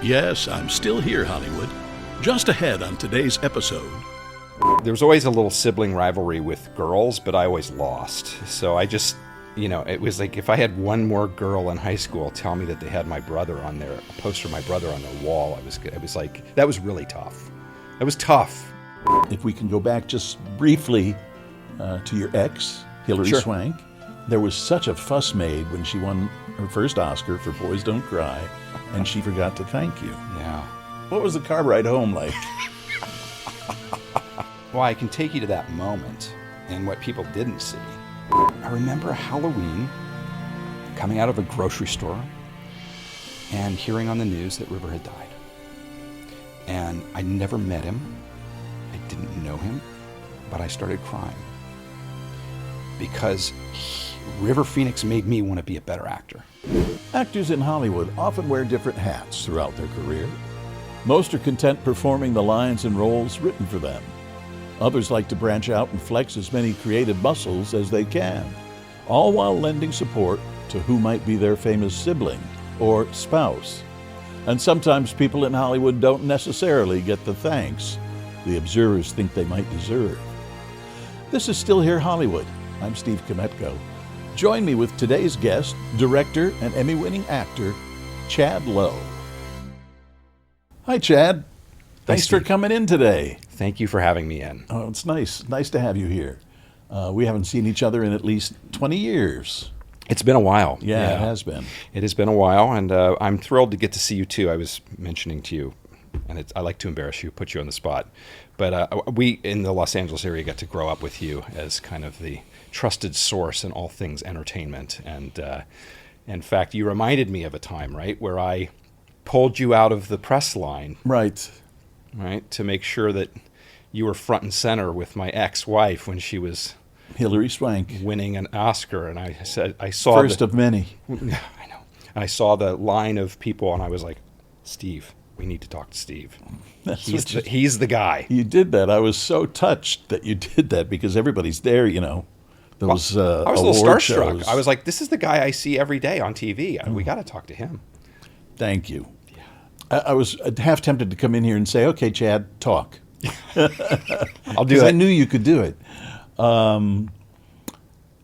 Yes, I'm still here, Hollywood. Just ahead on today's episode. There was always a little sibling rivalry with girls, but I always lost. So I just, it was like if I had one more girl in high school tell me that they had my brother on their, a poster of my brother on their wall, it was like, that was really tough. That was tough. If we can go back just briefly to your ex, Hilary Sure. Swank, there was such a fuss made when she won her first Oscar for Boys Don't Cry, and she forgot to thank you. Yeah. What was the car ride home like? Well, I can take you to that moment and what people didn't see. I remember Halloween, coming out of a grocery store and hearing on the news that River had died. And I never met him. I didn't know him, but I started crying because River Phoenix made me want to be a better actor. Actors in Hollywood often wear different hats throughout their career. Most are content performing the lines and roles written for them. Others like to branch out and flex as many creative muscles as they can, all while lending support to who might be their famous sibling or spouse. And sometimes people in Hollywood don't necessarily get the thanks the observers think they might deserve. This is Still Here Hollywood. I'm Steve Kmetko. Join me with today's guest, director and Emmy-winning actor, Chad Lowe. Hi, Chad. Thanks for coming in today. Thank you for having me in. Oh, it's nice. Nice to have you here. We haven't seen each other in at least 20 years. It's been a while. Yeah, it has been. It has been a while, and I'm thrilled to get to see you too. I was mentioning to you, and I like to embarrass you, put you on the spot, but we in the Los Angeles area got to grow up with you as kind of the trusted source in all things entertainment. And in fact, you reminded me of a time, right, where I pulled you out of the press line. Right, to make sure that you were front and center with my ex-wife when she was Hilary Swank, winning an Oscar. And I said, I saw first of many. I know. And I saw the line of people, and I was like, Steve, we need to talk to Steve. He's the guy. You did that. I was so touched that you did that because everybody's there, Those I was a little award starstruck. shows. I was like, this is the guy I see every day on TV. We got to talk to him. Thank you. I was half tempted to come in here and say, okay, Chad, talk. I'll do it. I knew you could do it.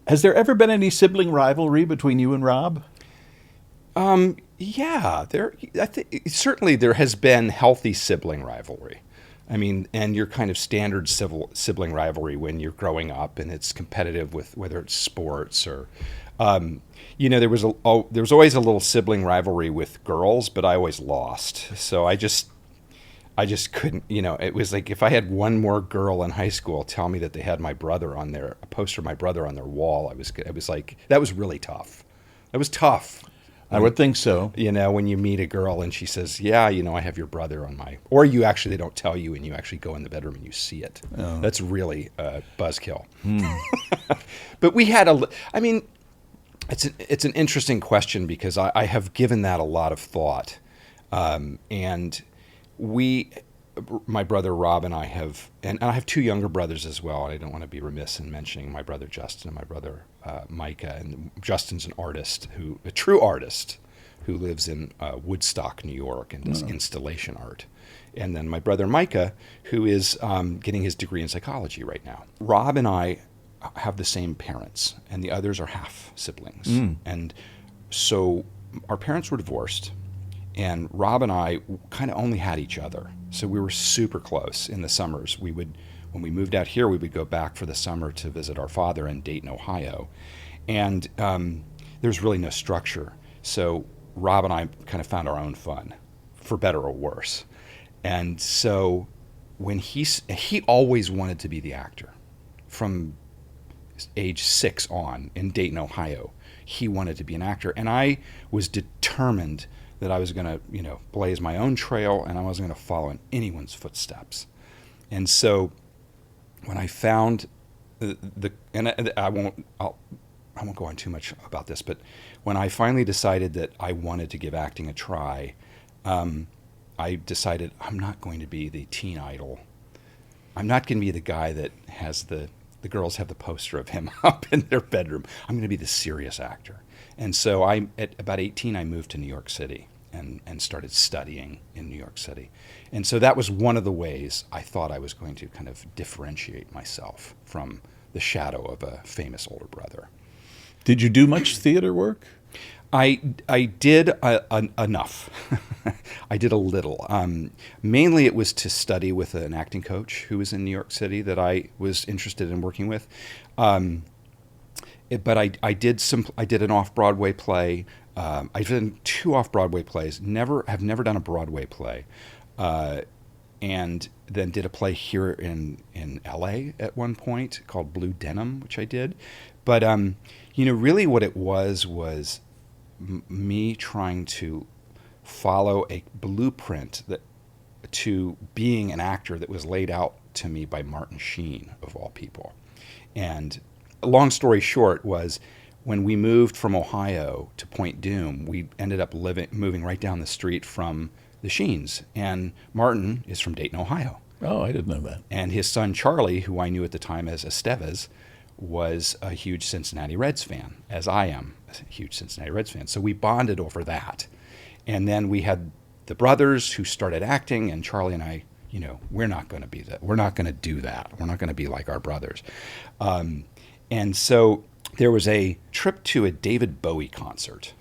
Has there ever been any sibling rivalry between you and Rob? Yeah, certainly there has been healthy sibling rivalry. I mean, and your kind of standard sibling rivalry when you're growing up, and it's competitive with whether it's sports or, there was always a little sibling rivalry with girls, but I always lost. So I just couldn't. It was like if I had one more girl in high school tell me that they had my brother on a poster of my brother on their wall, it was like that was really tough. That was tough. I would think so. When you meet a girl and she says, yeah, I have your brother on my... Or they don't tell you and you actually go in the bedroom and you see it. Oh. That's really a buzzkill. But we had it's an interesting question because I have given that a lot of thought. And my brother Rob and I have... And I have two younger brothers as well. I don't want to be remiss in mentioning my brother Justin and my brother Micah. And Justin's a true artist who lives in Woodstock, New York, and does installation art. And then my brother Micah, who is getting his degree in psychology right now. Rob and I have the same parents, and the others are half siblings. And so our parents were divorced, and Rob and I kind of only had each other. So we were super close in the summers. When we moved out here, we would go back for the summer to visit our father in Dayton, Ohio. And there's really no structure. So Rob and I kind of found our own fun, for better or worse. And so when he always wanted to be the actor. From age 6 on in Dayton, Ohio, he wanted to be an actor. And I was determined that I was going to, blaze my own trail, and I wasn't going to follow in anyone's footsteps. And so when I found I won't go on too much about this, but when I finally decided that I wanted to give acting a try, I decided I'm not going to be the teen idol. I'm not going to be the guy that has the girls have the poster of him up in their bedroom. I'm going to be the serious actor. And so at about 18, I moved to New York City. and started studying in New York City. And so that was one of the ways I thought I was going to kind of differentiate myself from the shadow of a famous older brother. Did you do much theater work? I did enough. I did a little. Mainly it was to study with an acting coach who was in New York City that I was interested in working with. But I did an off-Broadway play. I've done 2 off-Broadway plays. Have never done a Broadway play. And then did a play here in LA at one point called Blue Denim, which I did. But really what it was me trying to follow a blueprint to being an actor that was laid out to me by Martin Sheen, of all people. And long story short was, when we moved from Ohio to Point Dume, we ended up moving right down the street from the Sheens. And Martin is from Dayton, Ohio. Oh, I didn't know that. And his son Charlie, who I knew at the time as Estevez, was a huge Cincinnati Reds fan, as I am a huge Cincinnati Reds fan. So we bonded over that. And then we had the brothers who started acting, and Charlie and I, we're not going to be that. We're not going to do that. We're not going to be like our brothers. And so there was a trip to a David Bowie concert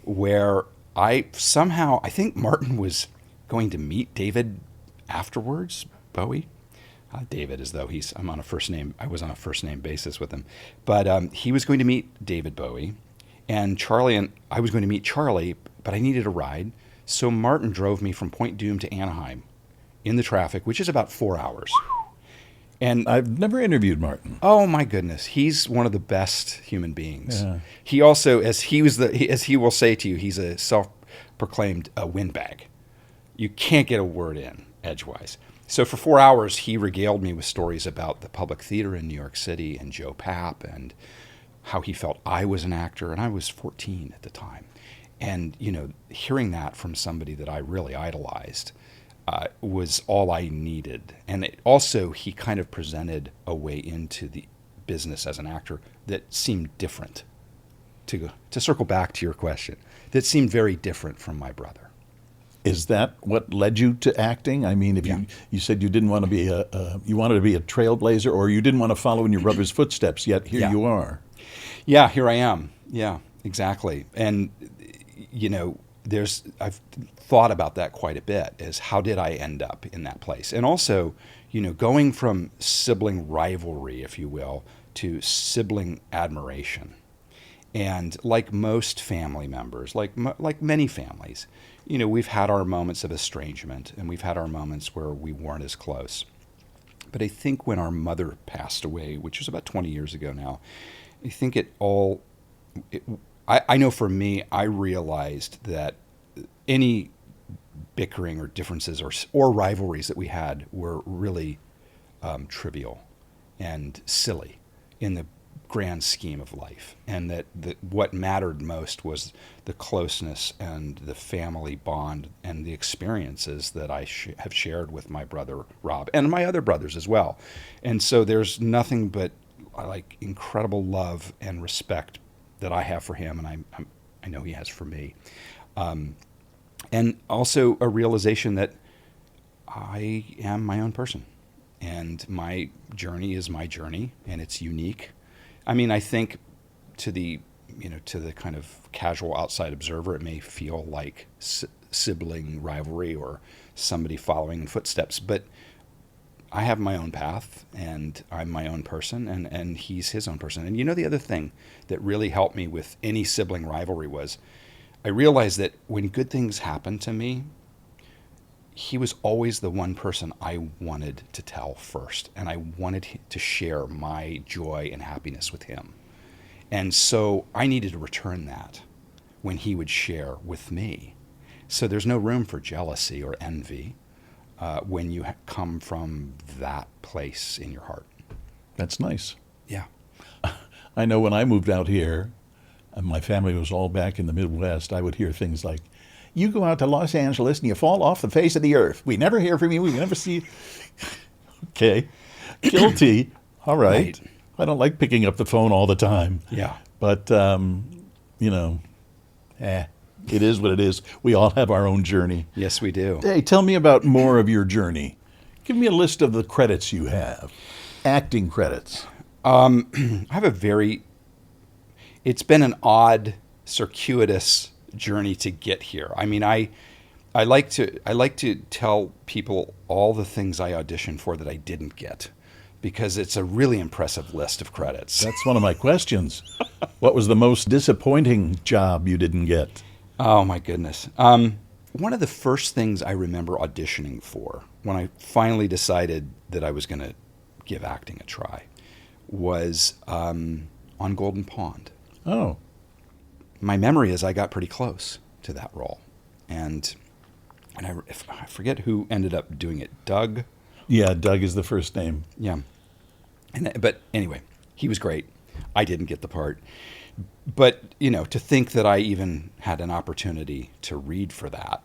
where I think Martin was going to meet David afterwards, Bowie. David, as though I was on a first name basis with him. But he was going to meet David Bowie, and I was going to meet Charlie, but I needed a ride. So Martin drove me from Point Dume to Anaheim in the traffic, which is about 4 hours. And I've never interviewed Martin. Oh my goodness, he's one of the best human beings. Yeah. He also, as he will say to you, he's a self-proclaimed windbag. You can't get a word in edgewise. So for 4 hours, he regaled me with stories about the Public Theater in New York City and Joe Papp and how he felt I was an actor, and I was 14 at the time. And hearing that from somebody that I really idolized was all I needed. And he kind of presented a way into the business as an actor that seemed different. To circle back to your question, that seemed very different from my brother. Is that what led you to acting? I mean, if you said you didn't want to be you wanted to be a trailblazer, or you didn't want to follow in your brother's footsteps, yet here you are. Yeah, here I am. Yeah, exactly. And I've thought about that quite a bit, is how did I end up in that place? And also, going from sibling rivalry, if you will, to sibling admiration. And like most family members, like many families, we've had our moments of estrangement, and we've had our moments where we weren't as close. But I think when our mother passed away, which was about 20 years ago now, I think I know for me, I realized that any bickering or differences or rivalries that we had were really trivial and silly in the grand scheme of life, and that what mattered most was the closeness and the family bond and the experiences that I have shared with my brother Rob and my other brothers as well. And so there's nothing but incredible love and respect that I have for him, and I know he has for me. And also a realization that I am my own person, and my journey is my journey, and it's unique. I mean, I think to the kind of casual outside observer, it may feel like sibling rivalry or somebody following in footsteps, but I have my own path, and I'm my own person, and he's his own person. And the other thing that really helped me with any sibling rivalry was I realized that when good things happened to me, he was always the one person I wanted to tell first, and I wanted to share my joy and happiness with him. And so I needed to return that when he would share with me. So there's no room for jealousy or envy when you come from that place in your heart. That's nice. Yeah. I know when I moved out here, and my family was all back in the Midwest, I would hear things like, "You go out to Los Angeles and you fall off the face of the earth. We never hear from you. We never see you." Okay. Guilty. All right. I don't like picking up the phone all the time. Yeah. But, It is what it is. We all have our own journey. Yes, we do. Hey, tell me about more of your journey. Give me a list of the credits you have. Acting credits. I have it's been an odd, circuitous journey to get here. I mean, I like to tell people all the things I auditioned for that I didn't get, because it's a really impressive list of credits. That's one of my questions. What was the most disappointing job you didn't get? Oh my goodness. One of the first things I remember auditioning for, when I finally decided that I was going to give acting a try, was on Golden Pond. Oh. My memory is I got pretty close to that role, and I forget who ended up doing it. Doug. Yeah, Doug is the first name. Yeah, but anyway, he was great. I didn't get the part, but to think that I even had an opportunity to read for that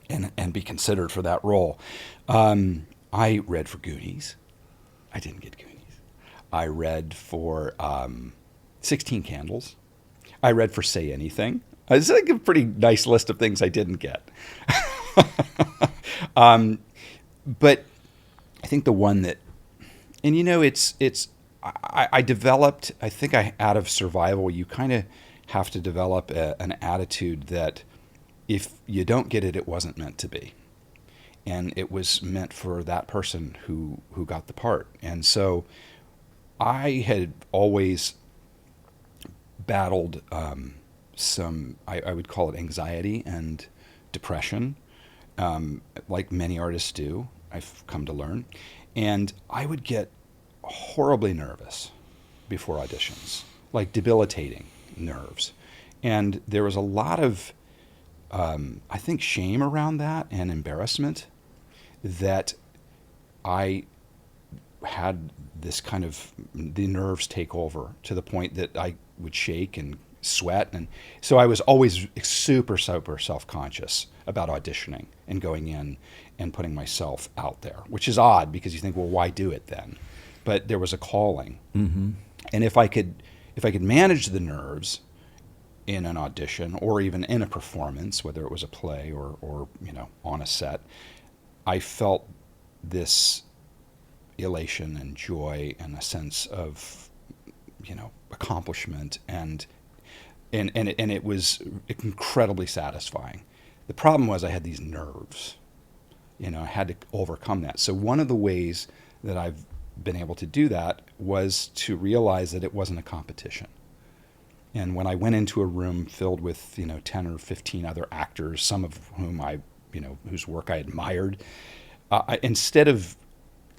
and be considered for that role. I read for Goonies. I didn't get Goonies. I read for 16 Candles. I read for Say Anything. It's like a pretty nice list of things I didn't get. But I think the one that, and I developed, I think out of survival, you kind of have to develop an attitude that if you don't get it, it wasn't meant to be. And it was meant for that person who got the part. And so I had always battled some, I would call it anxiety and depression, like many artists do, I've come to learn. And I would get horribly nervous before auditions, like debilitating nerves. And there was a lot of, I think, shame around that and embarrassment that I had this kind of, the nerves take over to the point that I would shake and sweat. And so I was always super self-conscious about auditioning and going in and putting myself out there, which is odd because you think, well, why do it then? But there was a calling. Mm-hmm. And if I could manage the nerves in an audition or even in a performance, whether it was a play or on a set, I felt this elation and joy and a sense of accomplishment and it was incredibly satisfying. The problem was I had these nerves. I had to overcome that. So one of the ways that I've been able to do that was to realize that it wasn't a competition. And when I went into a room filled with 10 or 15 other actors, some of whom whose work I admired, instead of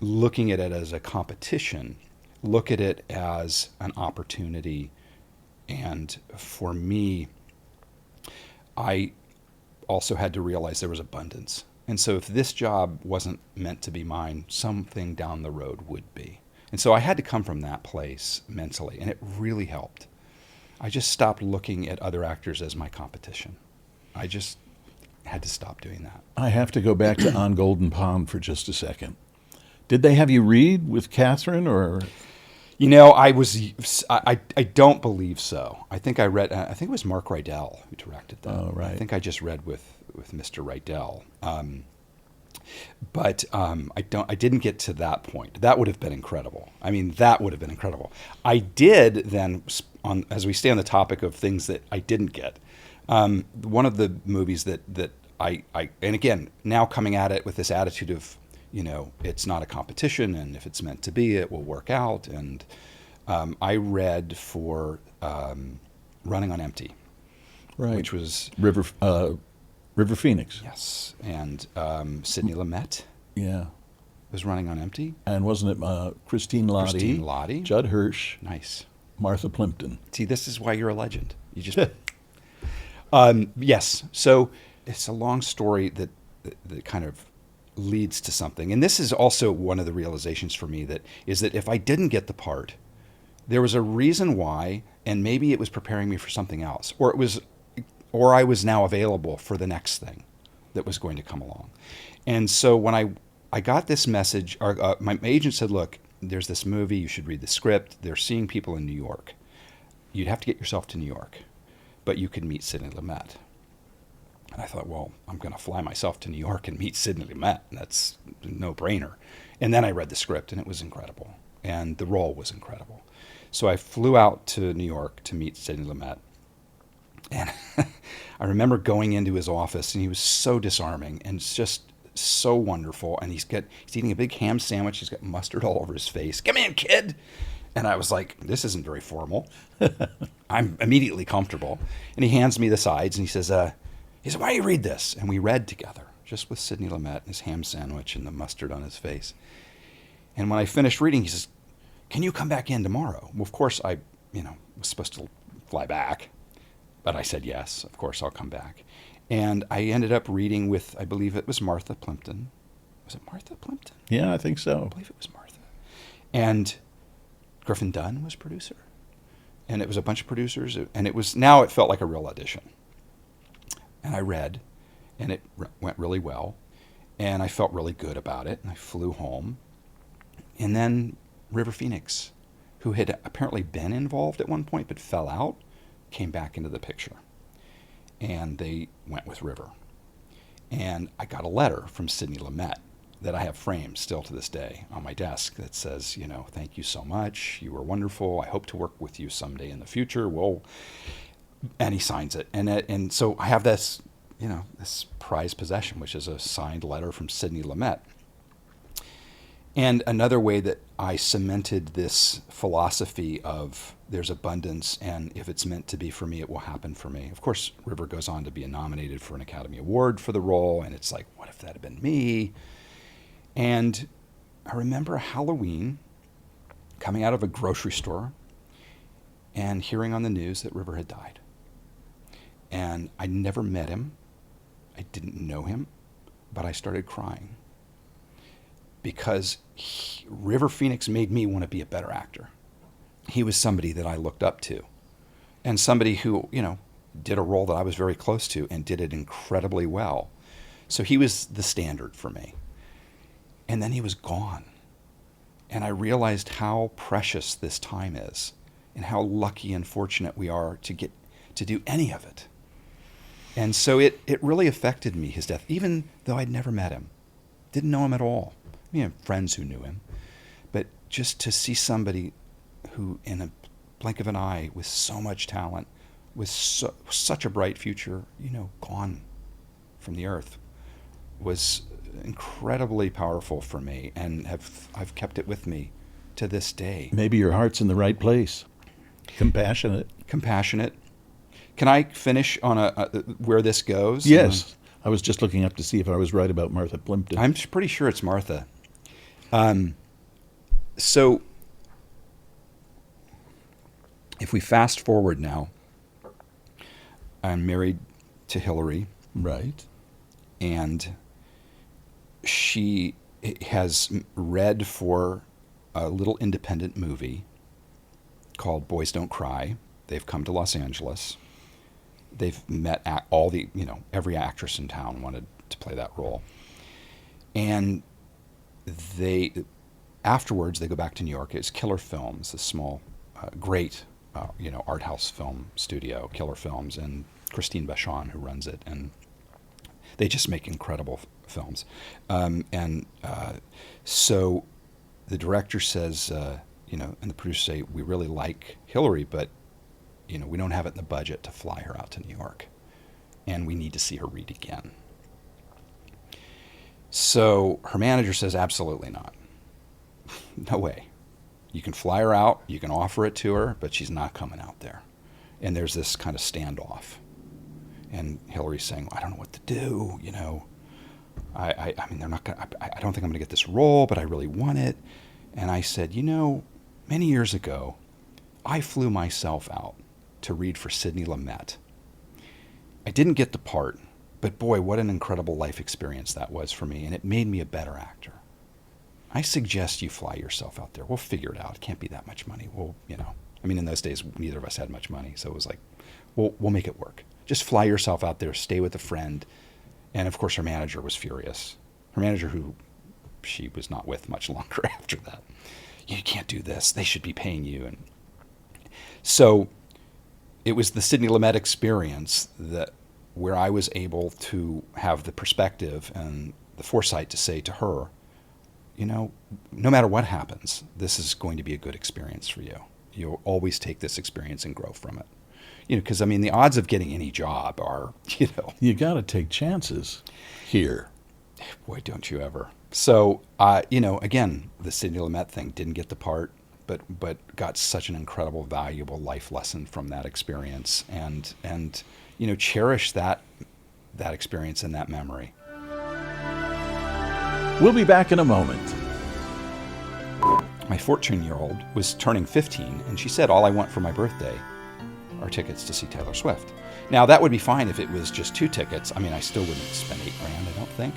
looking at it as a competition, look at it as an opportunity. And for me, I also had to realize there was abundance. And so if this job wasn't meant to be mine, something down the road would be. And so I had to come from that place mentally, and it really helped. I just stopped looking at other actors as my competition. I just had to stop doing that. I have to go back to On Golden Pond for just a second. Did they have you read with Catherine or? I don't believe so. I think I read. I think it was Mark Rydell who directed that. Oh, right. I think I just read with Mr. Rydell. But I didn't get to that point. That would have been incredible. I mean, that would have been incredible. I did then, as we stay on the topic of things that I didn't get, one of the movies that I and again, now coming at it with this attitude of, it's not a competition, and if it's meant to be, it will work out. And I read for Running on Empty, Right. which was River Phoenix. yes, and Sidney Lumet Yeah. was Running on Empty. And wasn't it Christine Lottie? Christine Lottie. Judd Hirsch, Nice. Martha Plimpton. See, this is why you're a legend. You just yes. So it's a long story that kind of leads to something. And this is also one of the realizations for me that if I didn't get the part, there was a reason why, and maybe it was preparing me for something else, or I was now available for the next thing that was going to come along. And so when I got this message, my agent said, look, there's this movie, you should read the script. They're seeing people in New York. You'd have to get yourself to New York, but you could meet Sidney Lumet. And I thought, well, I'm going to fly myself to New York and meet Sidney Lumet. That's a no-brainer. And then I read the script, and it was incredible. And the role was incredible. So I flew out to New York to meet Sidney Lumet. And I remember going into his office, and he was so disarming and just so wonderful. And he's eating a big ham sandwich. He's got mustard all over his face. Come in, kid. And I was like, this isn't very formal. I'm immediately comfortable. And he hands me the sides, and he says, why don't you read this? And we read together, just with Sidney Lumet and his ham sandwich and the mustard on his face. And when I finished reading, he says, can you come back in tomorrow? Well, of course, I was supposed to fly back. But I said, yes, of course, I'll come back. And I ended up reading with, I believe it was Martha Plimpton. Was it Martha Plimpton? Yeah, I think so. I believe it was Martha. And Griffin Dunn was producer. And it was a bunch of producers. And it felt like a real audition. And I read, and it went really well. And I felt really good about it. And I flew home. And then River Phoenix, who had apparently been involved at one point but fell out, came back into the picture. And they went with River. And I got a letter from Sidney Lumet that I have framed still to this day on my desk that says, thank you so much. You were wonderful. I hope to work with you someday in the future. And he signs it. And so I have this, this prized possession, which is a signed letter from Sidney Lumet. And another way that I cemented this philosophy of there's abundance, and if it's meant to be for me, it will happen for me. Of course, River goes on to be nominated for an Academy Award for the role, and it's like, what if that had been me? And I remember Halloween coming out of a grocery store and hearing on the news that River had died. And I never met him. I didn't know him, but I started crying. Because River Phoenix made me want to be a better actor. He was somebody that I looked up to. And somebody who, did a role that I was very close to and did it incredibly well. So he was the standard for me. And then he was gone. And I realized how precious this time is and how lucky and fortunate we are to get to do any of it. And so it really affected me, his death, even though I'd never met him. Didn't know him at all. I mean, I had friends who knew him. But just to see somebody who, in a blink of an eye, with so much talent, with such a bright future, gone from the earth, was incredibly powerful for me, and I've kept it with me to this day. Maybe your heart's in the right place. Compassionate. Can I finish on where this goes? Yes. I was just looking up to see if I was right about Martha Plimpton. I'm pretty sure it's Martha. So if we fast forward now, I'm married to Hillary. Right. And she has read for a little independent movie called Boys Don't Cry. They've come to Los Angeles. They've met every actress in town wanted to play that role. And afterwards they go back to New York. It's Killer Films, a small, great, art house film studio, Killer Films, and Christine Vachon, who runs it. And they just make incredible films. So the director says, and the producers say, we really like Hillary, but, we don't have it in the budget to fly her out to New York. And we need to see her read again. So her manager says, absolutely not. No way. You can fly her out, you can offer it to her, but she's not coming out there. And there's this kind of standoff. And Hillary's saying, I don't know what to do, I mean, they're not gonna, I don't think I'm going to get this role, but I really want it. And I said, many years ago, I flew myself out to read for Sidney Lumet. I didn't get the part, but boy, what an incredible life experience that was for me, and it made me a better actor. I suggest you fly yourself out there. We'll figure it out. It can't be that much money. In those days, neither of us had much money, so it was like, we'll make it work. Just fly yourself out there, stay with a friend. And of course, her manager was furious. Her manager, who she was not with much longer after that. You can't do this. They should be paying you. And so it was the Sidney Lumet experience that where I was able to have the perspective and the foresight to say to her, no matter what happens, this is going to be a good experience for you. You'll always take this experience and grow from it. Because the odds of getting any job are, You got to take chances here. Boy, don't you ever. So, again, the Sidney Lumet thing, didn't get the part, but got such an incredible, valuable life lesson from that experience, and cherish that experience and that memory. We'll be back in a moment. My 14-year-old was turning 15, and she said, all I want for my birthday are tickets to see Taylor Swift. Now, that would be fine if it was just 2 tickets. I still wouldn't spend $8,000, I don't think,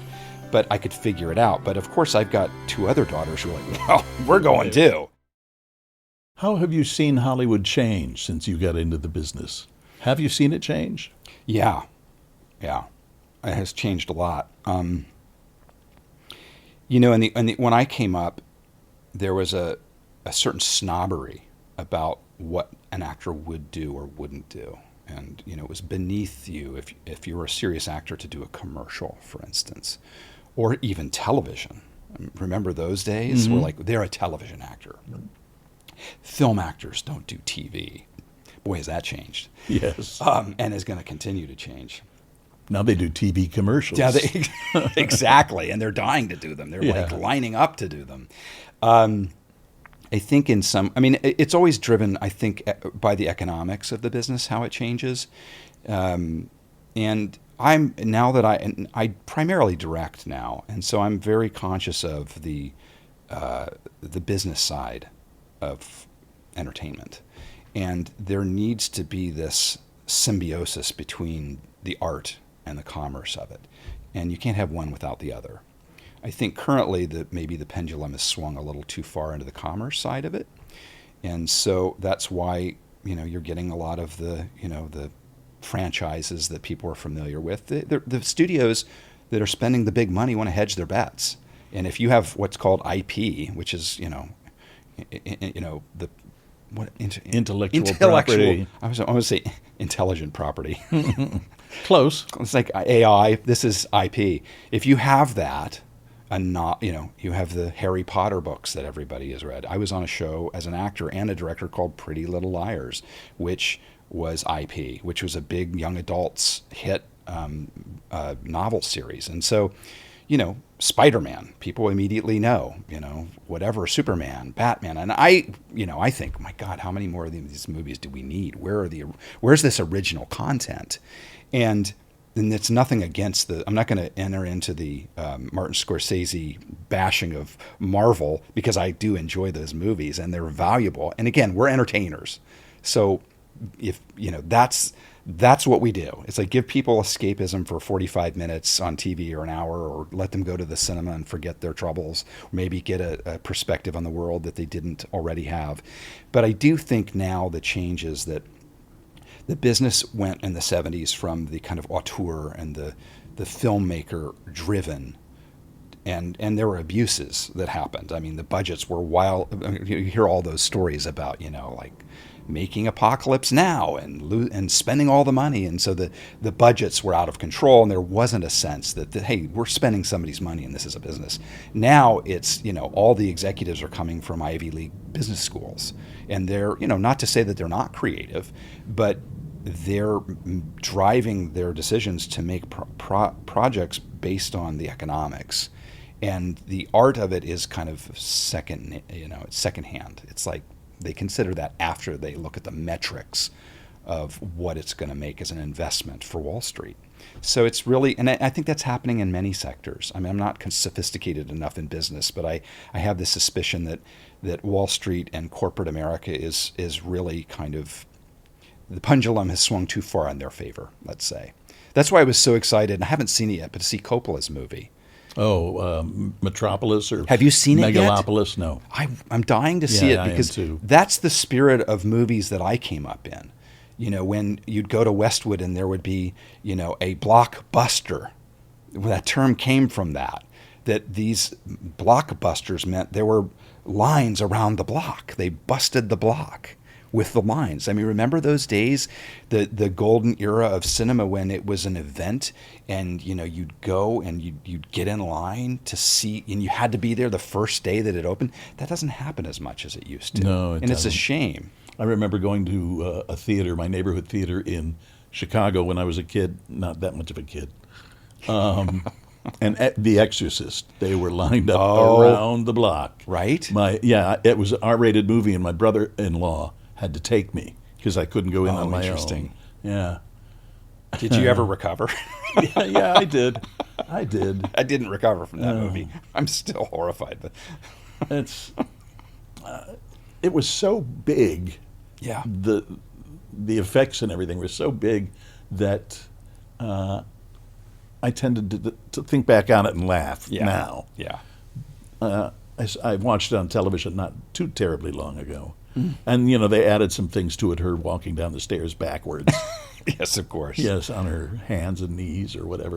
but I could figure it out. But of course, I've got 2 other daughters who are like, well, we're going too. How have you seen Hollywood change since you got into the business? Have you seen it change? Yeah. It has changed a lot. When I came up, there was a certain snobbery about what an actor would do or wouldn't do. And, it was beneath you if you were a serious actor to do a commercial, for instance, or even television. Remember those days? Mm-hmm. We're like, they're a television actor. Film actors don't do TV. Boy, has that changed. Yes. And is going to continue to change. Now they do TV commercials. Yeah, exactly. And they're dying to do them. They're like lining up to do them. I think it's always driven, I think, by the economics of the business, how it changes. And I primarily direct now. And so I'm very conscious of the business side of entertainment. And there needs to be this symbiosis between the art and the commerce of it. And you can't have one without the other. I think currently maybe the pendulum has swung a little too far into the commerce side of it. And so that's why, you're getting a lot of the franchises that people are familiar with. The studios that are spending the big money want to hedge their bets. And if you have what's called IP, which is, intellectual property. I was going to say intelligent property. Close. It's like AI. This is IP. If you have that, you have the Harry Potter books that everybody has read. I was on a show as an actor and a director called Pretty Little Liars, which was IP, which was a big young adults hit novel series. And so, Spider-Man, people immediately know, whatever, Superman, Batman. And I think, my God, how many more of these movies do we need? Where's this original content? And it's nothing against I'm not going to enter into the Martin Scorsese bashing of Marvel, because I do enjoy those movies and they're valuable. And again, we're entertainers. So if, that's what we do. It's like, give people escapism for 45 minutes on TV or an hour, or let them go to the cinema and forget their troubles, or maybe get a perspective on the world that they didn't already have. But I do think now the change is that the business went in the 70s from the kind of auteur and the filmmaker driven, and there were abuses that happened. The budgets were wild. You hear all those stories about, like making Apocalypse Now and spending all the money. And so the budgets were out of control, and there wasn't a sense that, hey, we're spending somebody's money and this is a business. Now it's, all the executives are coming from Ivy League business schools, and they're, not to say that they're not creative, but they're driving their decisions to make projects based on the economics. And the art of it is kind of it's secondhand. It's like they consider that after they look at the metrics of what it's going to make as an investment for Wall Street. So it's really, and I think that's happening in many sectors. I'm not sophisticated enough in business, but I have this suspicion that Wall Street and corporate America is really kind of, the pendulum has swung too far in their favor, let's say. That's why I was so excited, and I haven't seen it yet, but to see Coppola's movie. Metropolis, or have you seen it yet? Megalopolis? No. I'm dying to see it, because that's the spirit of movies that I came up in. When you'd go to Westwood and there would be, a blockbuster. That term came from that these blockbusters meant there were lines around the block. They busted the block. with the lines. I mean, remember those days, the golden era of cinema when it was an event and, you'd go and you'd get in line to see, and you had to be there the first day that it opened. That doesn't happen as much as it used to. No, it and doesn't. It's a shame. I remember going to a theater, my neighborhood theater in Chicago when I was a kid, not that much of a kid. And at The Exorcist, they were lined up around the block. Right? It was an R-rated movie, and my brother-in-law had to take me because I couldn't go in on my interesting. own. Yeah. Did you ever recover? yeah, I did. I didn't recover from that movie. I'm still horrified. But it was so big. Yeah. The effects and everything were so big that I tended to think back on it and laugh now. Yeah. I watched it on television not too terribly long ago. And, they added some things to it, her walking down the stairs backwards. Yes, of course. Yes, on her hands and knees or whatever.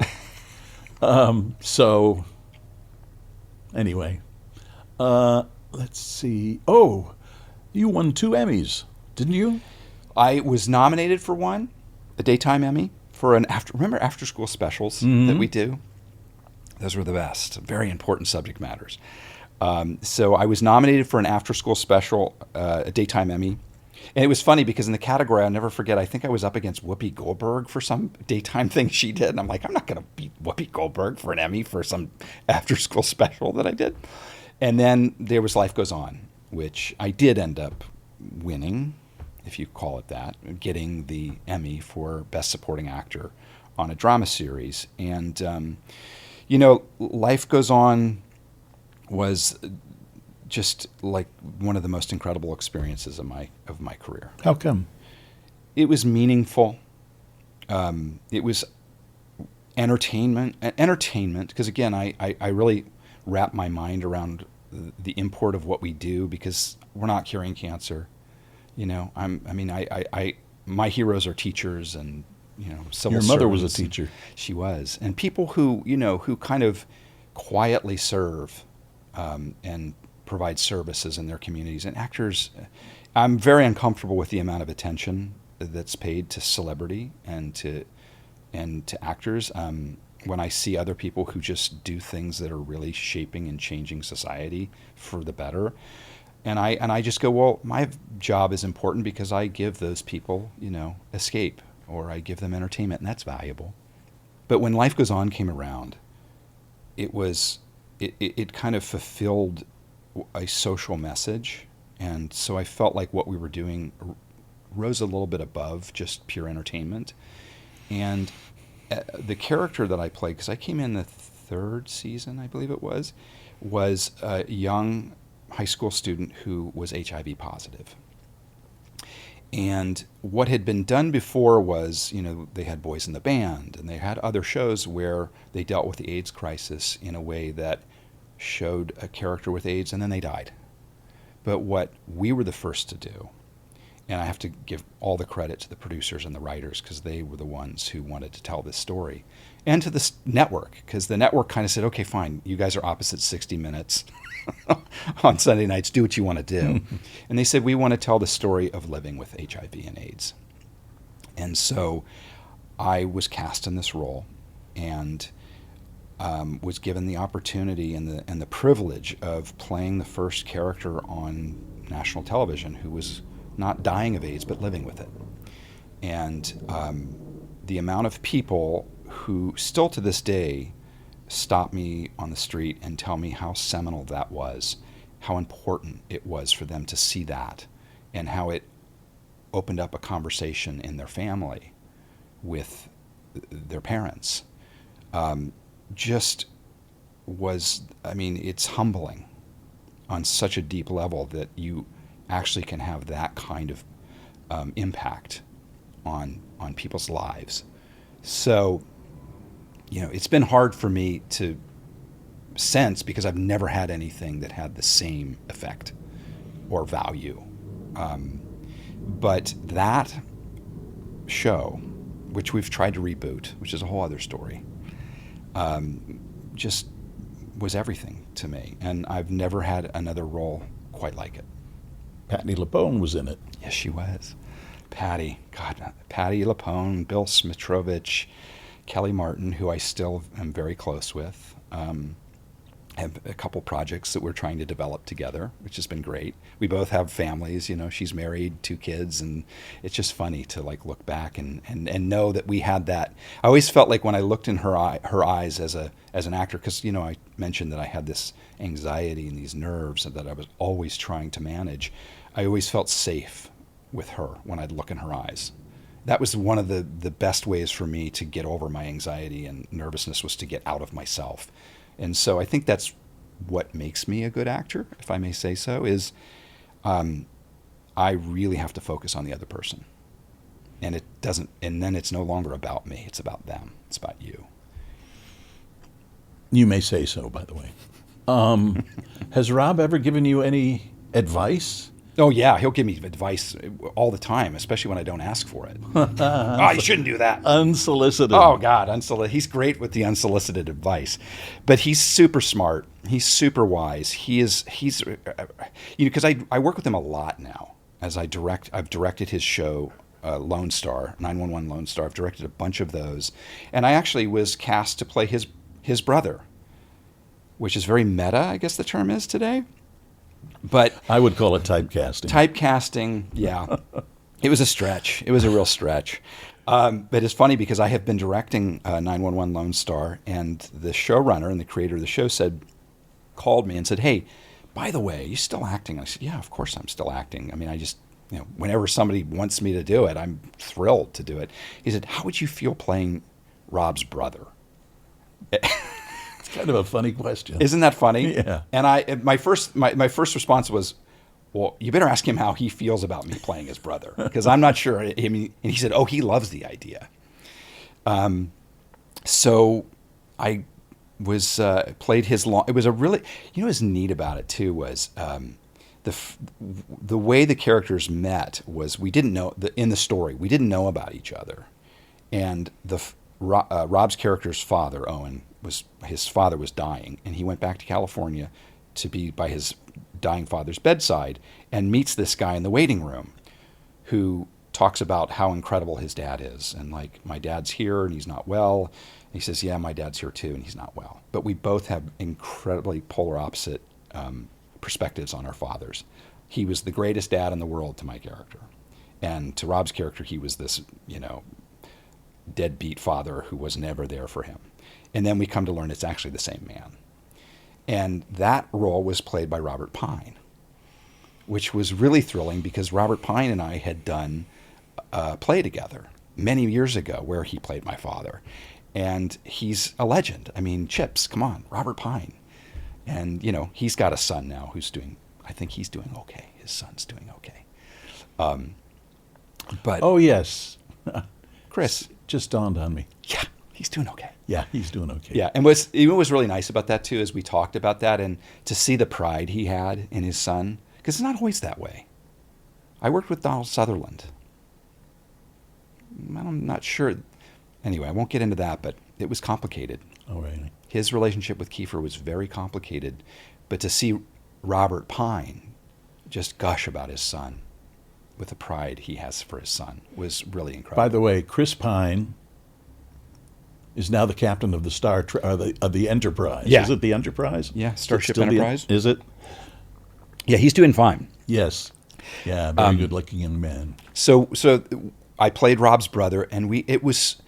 So, anyway, let's see. Oh, you won 2 Emmys, didn't you? I was nominated for one, a daytime Emmy, for remember after school specials that we do? Those were the best. Very important subject matters. So I was nominated for an after school special, a daytime Emmy. And it was funny because in the category, I'll never forget, I think I was up against Whoopi Goldberg for some daytime thing she did. And I'm like, I'm not going to beat Whoopi Goldberg for an Emmy for some after school special that I did. And then there was Life Goes On, which I did end up winning, if you call it that, getting the Emmy for Best Supporting Actor on a drama series. And, Life Goes On was just like one of the most incredible experiences of my career. How come? It was meaningful. It was entertainment, because again, I really wrap my mind around the import of what we do, because we're not curing cancer. My heroes are teachers and, civil Your mother was a servants. teacher. She was. And people who kind of quietly serve and provide services in their communities. And actors, I'm very uncomfortable with the amount of attention that's paid to celebrity and to actors. When I see other people who just do things that are really shaping and changing society for the better. And I just go, well, my job is important because I give those people, escape, or I give them entertainment, and that's valuable. But when Life Goes On came around, it kind of fulfilled a social message. And so I felt like what we were doing rose a little bit above just pure entertainment. And the character that I played, because I came in the 3rd season, I believe it was a young high school student who was HIV positive. And what had been done before was, they had Boys in the Band, and they had other shows where they dealt with the AIDS crisis in a way that showed a character with AIDS, and then they died. But what we were the first to do, and I have to give all the credit to the producers and the writers, because they were the ones who wanted to tell this story, and to this network, because the network kind of said, okay, fine, you guys are opposite 60 Minutes on Sunday nights, do what you want to do. And they said, we want to tell the story of living with HIV and AIDS. And so I was cast in this role and was given the opportunity and the privilege of playing the first character on national television who was not dying of AIDS, but living with it. And the amount of people who still to this day stop me on the street and tell me how seminal that was, how important it was for them to see that, and how it opened up a conversation in their family with their parents. Just was, it's humbling on such a deep level that you actually can have that kind of impact on people's lives. So, it's been hard for me to sense, because I've never had anything that had the same effect or value. But that show, which we've tried to reboot, which is a whole other story, just was everything to me. And I've never had another role quite like it. Patti LuPone was in it. Yes, she was. Patti LuPone, Bill Smitrovich, Kelly Martin, who I still am very close with. Have a couple projects that we're trying to develop together, which has been great. We both have families, she's married, 2 kids, and it's just funny to like look back and know that we had that. I always felt like when I looked in her eyes as an actor, because I mentioned that I had this anxiety and these nerves that I was always trying to manage. I always felt safe with her when I'd look in her eyes. That was one of the best ways for me to get over my anxiety and nervousness, was to get out of myself. And so I think that's what makes me a good actor, if I may say so, is I really have to focus on the other person. And then it's no longer about me. It's about them. It's about you. You may say so, by the way. Has Rob ever given you any advice? Oh, yeah. He'll give me advice all the time, especially when I don't ask for it. Oh, you shouldn't do that. Unsolicited. Oh, God. Unsolicited. He's great with the unsolicited advice. But he's super smart. He's super wise. He's because I work with him a lot now as I've directed his show, Lone Star, 911 Lone Star. I've directed a bunch of those. And I actually was cast to play his brother, which is very meta, I guess the term is today. But I would call it typecasting. Typecasting, yeah. It was a stretch. It was a real stretch. But it's funny because I have been directing 911 Lone Star, and the showrunner and the creator of the show called me and said, "Hey, by the way, are you still acting?" I said, "Yeah, of course I'm still acting. I mean, I just, whenever somebody wants me to do it, I'm thrilled to do it." He said, "How would you feel playing Rob's brother?" It's kind of a funny question. Isn't that funny? Yeah. And my first response was, "Well, you better ask him how he feels about me playing his brother, because I'm not sure." I mean, and he said, "Oh, he loves the idea." So I was played his long. It was a really, what was neat about it too was the way the characters met was, we didn't know in the story, we didn't know about each other, and Rob's character's father, Owen, his father was dying, and he went back to California to be by his dying father's bedside, and meets this guy in the waiting room who talks about how incredible his dad is, and like, "My dad's here and he's not well." And he says, "Yeah, my dad's here too and he's not well." But we both have incredibly polar opposite perspectives on our fathers. He was the greatest dad in the world to my character, and to Rob's character, he was this, deadbeat father who was never there for him. And then we come to learn it's actually the same man. And that role was played by Robert Pine, which was really thrilling because Robert Pine and I had done a play together many years ago where he played my father. And he's a legend. I mean, Chips, come on, Robert Pine. And, he's got a son now I think he's doing okay. His son's doing okay. But oh, yes. Chris. Just dawned on me. Yeah, he's doing okay. Yeah, he's doing okay. Yeah, and what was really nice about that, too, is we talked about that, and to see the pride he had in his son, because it's not always that way. I worked with Donald Sutherland. I'm not sure. Anyway, I won't get into that, but it was complicated. Oh, really? His relationship with Kiefer was very complicated, but to see Robert Pine just gush about his son with the pride he has for his son was really incredible. By the way, Chris Pine is now the captain of the of the Enterprise. Yeah. Is it the Enterprise? Yeah, Starship Enterprise. Is it? Yeah, he's doing fine. Yes. Yeah, very good-looking young man. So I played Rob's brother, and it was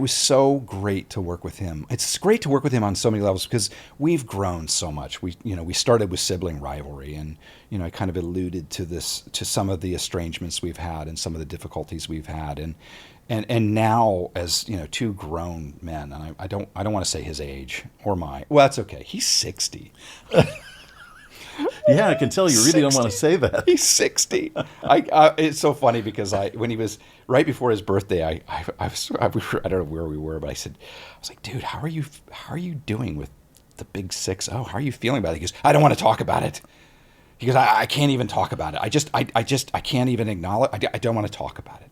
so great to work with him. It's great to work with him on so many levels because we've grown so much. We started with sibling rivalry, and I kind of alluded to some of the estrangements we've had and some of the difficulties we've had, and now as 2 grown men, and I don't want to say his age or mine. Well, that's okay. He's 60. Yeah, I can tell you really 60. don't want to say that. He's 60. It's so funny because when he was right before his birthday, I don't know where we were, but I was like, "Dude, how are you doing with the big 6-0? How are you feeling about it?" He goes, "I don't want to talk about it." He goes, I can't even talk about it. I can't even acknowledge. I don't want to talk about it.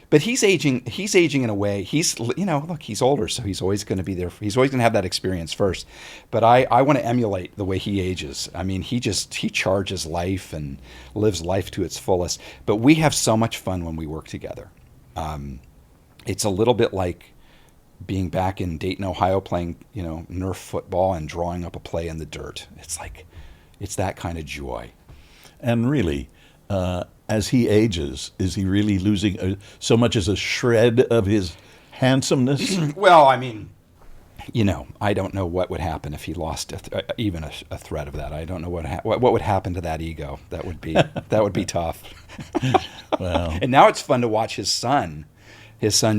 But he's aging. He's aging in a way. Look, he's older, so he's always going to be there. He's always going to have that experience first. But I want to emulate the way he ages. I mean, he charges life and lives life to its fullest. But we have so much fun when we work together. It's a little bit like being back in Dayton, Ohio, playing Nerf football and drawing up a play in the dirt. It's that kind of joy. And really, as he ages, is he really losing so much as a shred of his handsomeness? Well, I mean, I don't know what would happen if he lost even a thread of that. I don't know what would happen to that ego. That would be tough. Well, and now it's fun to watch his son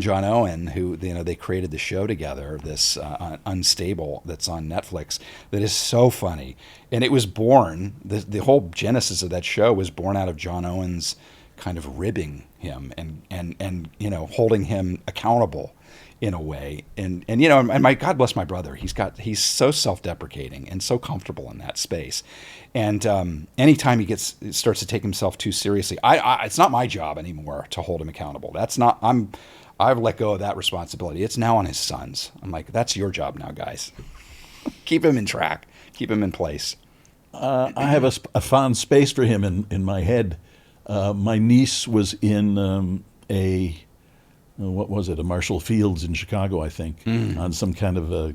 John Owen, who they created the show together, this Unstable that's on Netflix, that is so funny. And it was born, the whole genesis of that show was born out of John Owen's kind of ribbing him and holding him accountable in a way. And my God bless my brother, he's so self-deprecating and so comfortable in that space. And anytime he starts to take himself too seriously, it's not my job anymore to hold him accountable. I've let go of that responsibility. It's now on his sons. I'm like, that's your job now, guys. Keep him in track. Keep him in place. I have a fond space for him in my head. My niece was in what was it, a Marshall Fields in Chicago, I think, on some kind of a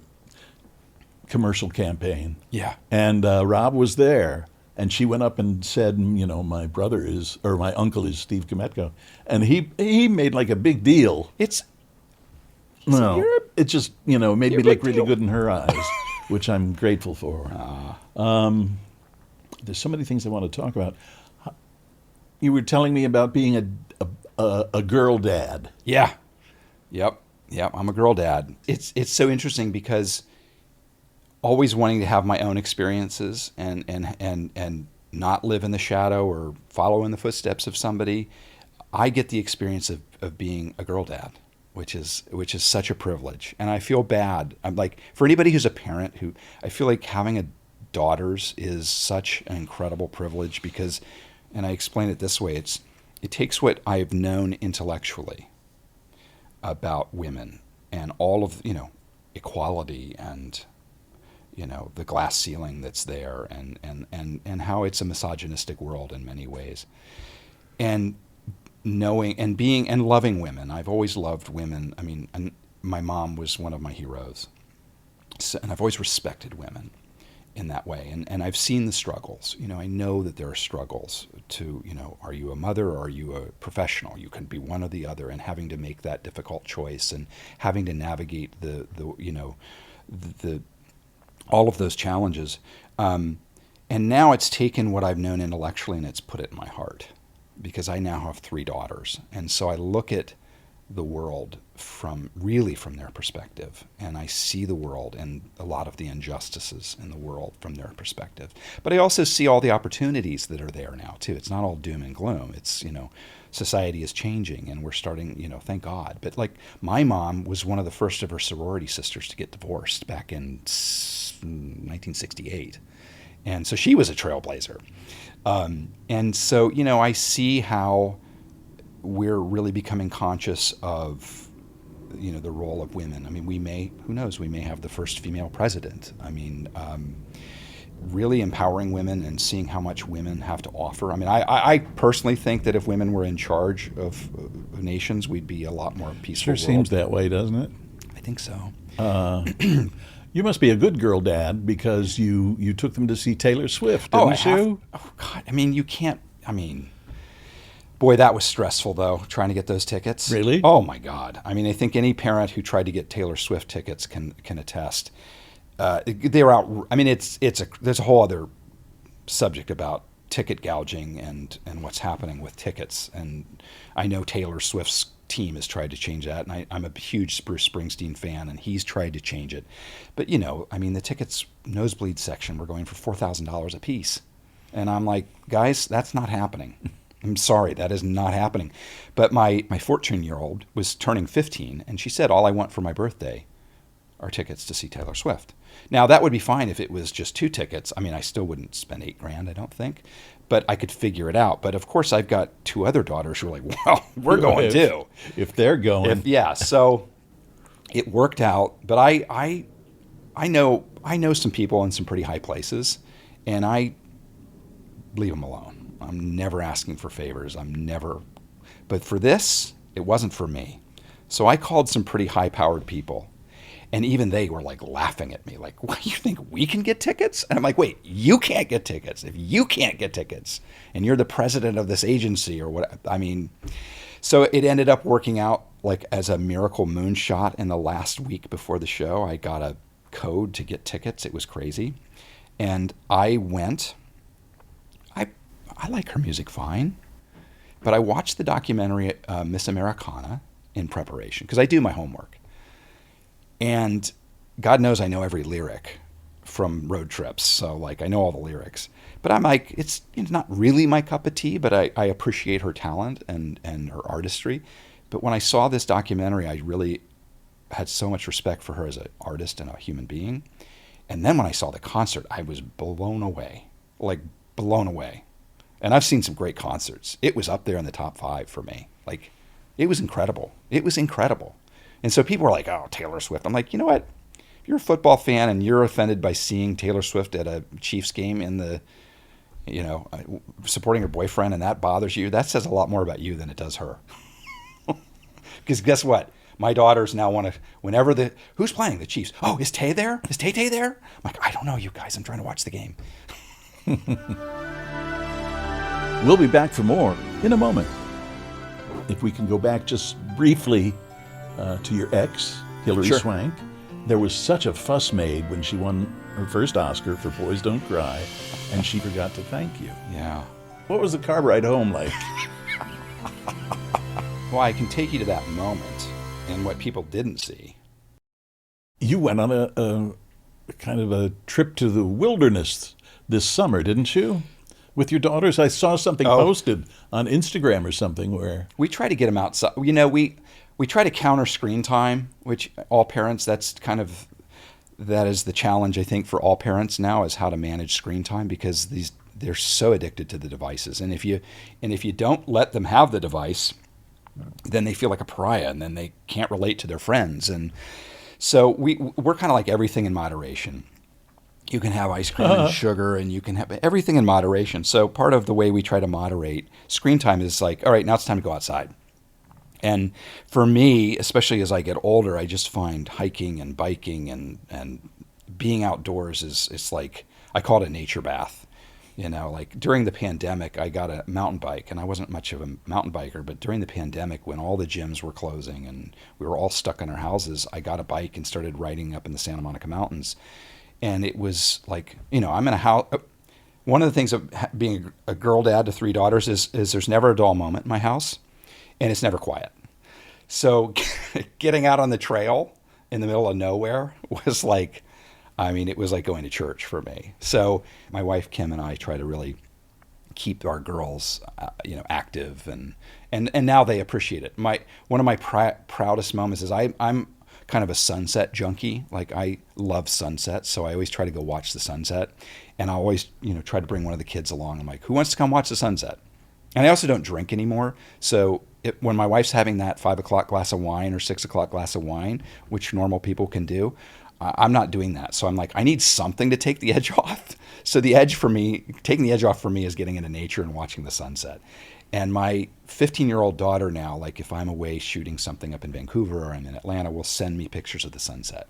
commercial campaign. Yeah. And Rob was there, and she went up and said, my uncle is Steve Kmetko. And he made like a big deal. It just, made me look really good in her eyes, which I'm grateful for. There's so many things I want to talk about. You were telling me about being a girl dad. Yeah. Yep. I'm a girl dad. It's so interesting because always wanting to have my own experiences and not live in the shadow or follow in the footsteps of somebody, I get the experience of being a girl dad, which is such a privilege. And I feel bad. I'm like, for anybody who's a parent, who I feel like having daughters is such an incredible privilege because, and I explain it this way, it takes what I've known intellectually about women and all of, equality and, the glass ceiling that's there and how it's a misogynistic world in many ways. And knowing and being and loving women. I've always loved women. I mean, my mom was one of my heroes. And I've always respected women in that way. And I've seen the struggles. I know that there are struggles to, are you a mother or are you a professional? You can be one or the other, and having to make that difficult choice and having to navigate the all of those challenges. And now it's taken what I've known intellectually and it's put it in my heart, because I now have 3 daughters. And so I look at the world from their perspective, and I see the world and a lot of the injustices in the world from their perspective. But I also see all the opportunities that are there now too. It's not all doom and gloom. It's, society is changing and we're starting, thank God. But like, my mom was one of the first of her sorority sisters to get divorced back in 1968. And so she was a trailblazer. And so, I see how we're really becoming conscious of, the role of women. I mean, who knows, we may have the first female president. I mean, really empowering women and seeing how much women have to offer. I mean, I personally think that if women were in charge of nations, we'd be a lot more peaceful. Sure seems that way, doesn't it? I think so. You must be a good girl dad because you took them to see Taylor Swift, didn't you? Oh, God. I mean, you can't. I mean, boy, that was stressful, though, trying to get those tickets. Really? Oh, my God. I mean, I think any parent who tried to get Taylor Swift tickets can attest. They were out. I mean, there's a whole other subject about ticket gouging and what's happening with tickets. And I know Taylor Swift's team has tried to change that, and I'm a huge Bruce Springsteen fan, and he's tried to change it. But I mean, the tickets nosebleed section were going for $4,000 a piece, and I'm like, guys, that's not happening. I'm sorry, that is not happening. But my 14-year-old was turning 15, and she said, all I want for my birthday are tickets to see Taylor Swift. Now, that would be fine if it was just 2 tickets. I mean, I still wouldn't spend $8,000, I don't think, but I could figure it out. But of course, I've got 2 other daughters who are like, well, we're going too. If they're going. So it worked out. But I know some people in some pretty high places, and I leave them alone. I'm never asking for favors. But for this, it wasn't for me. So I called some pretty high-powered people. And even they were like laughing at me, like, what, you think we can get tickets? And I'm like, wait, you can't get tickets. If you can't get tickets and you're the president of this agency or what, I mean, so it ended up working out like as a miracle moonshot in the last week before the show. I got a code to get tickets. It was crazy. And I went. I like her music fine, but I watched the documentary Miss Americana in preparation because I do my homework. And God knows I know every lyric from Road Trips. So, like, I know all the lyrics. But I'm like, it's not really my cup of tea, but I appreciate her talent and her artistry. But when I saw this documentary, I really had so much respect for her as an artist and a human being. And then when I saw the concert, I was blown away. Like, blown away. And I've seen some great concerts. It was up there in the top 5 for me. Like, it was incredible. It was incredible. And so people were like, oh, Taylor Swift. I'm like, you know what? If you're a football fan and you're offended by seeing Taylor Swift at a Chiefs game in the, supporting her boyfriend, and that bothers you, that says a lot more about you than it does her. Because guess what? My daughters now want to, who's playing the Chiefs? Oh, is Tay there? Is Tay there? I'm like, I don't know, you guys. I'm trying to watch the game. We'll be back for more in a moment. If we can go back just briefly to your ex, Hilary Sure. Swank. There was such a fuss made when she won her first Oscar for Boys Don't Cry, and she forgot to thank you. Yeah. What was the car ride home like? Well, I can take you to that moment and what people didn't see. You went on a kind of a trip to the wilderness this summer, didn't you? With your daughters? I saw something posted on Instagram or something where... We try to get them outside. We try to counter screen time, which all parents, that is the challenge, I think, for all parents now, is how to manage screen time, because they're so addicted to the devices. And if you don't let them have the device, then they feel like a pariah, and then they can't relate to their friends. And so we're kind of like everything in moderation. You can have ice cream and sugar, and you can have everything in moderation. So part of the way we try to moderate screen time is like, all right, now it's time to go outside. And for me, especially as I get older, I just find hiking and biking and being outdoors it's like, I call it a nature bath. Like during the pandemic, I got a mountain bike, and I wasn't much of a mountain biker, but during the pandemic, when all the gyms were closing and we were all stuck in our houses, I got a bike and started riding up in the Santa Monica Mountains. And it was like, I'm in a house. One of the things of being a girl dad to 3 daughters is there's never a dull moment in my house, and it's never quiet. So getting out on the trail in the middle of nowhere was like, it was like going to church for me. So my wife, Kim, and I try to really keep our girls, active, and now they appreciate it. One of my proudest moments is I'm kind of a sunset junkie. Like, I love sunsets, so I always try to go watch the sunset. And I always, try to bring one of the kids along. I'm like, who wants to come watch the sunset? And I also don't drink anymore. So when my wife's having that 5 o'clock glass of wine or 6 o'clock glass of wine, which normal people can do, I'm not doing that. So I'm like, I need something to take the edge off. So taking the edge off for me is getting into nature and watching the sunset. And my 15-year-old daughter now, like, if I'm away shooting something up in Vancouver or I'm in Atlanta, will send me pictures of the sunset.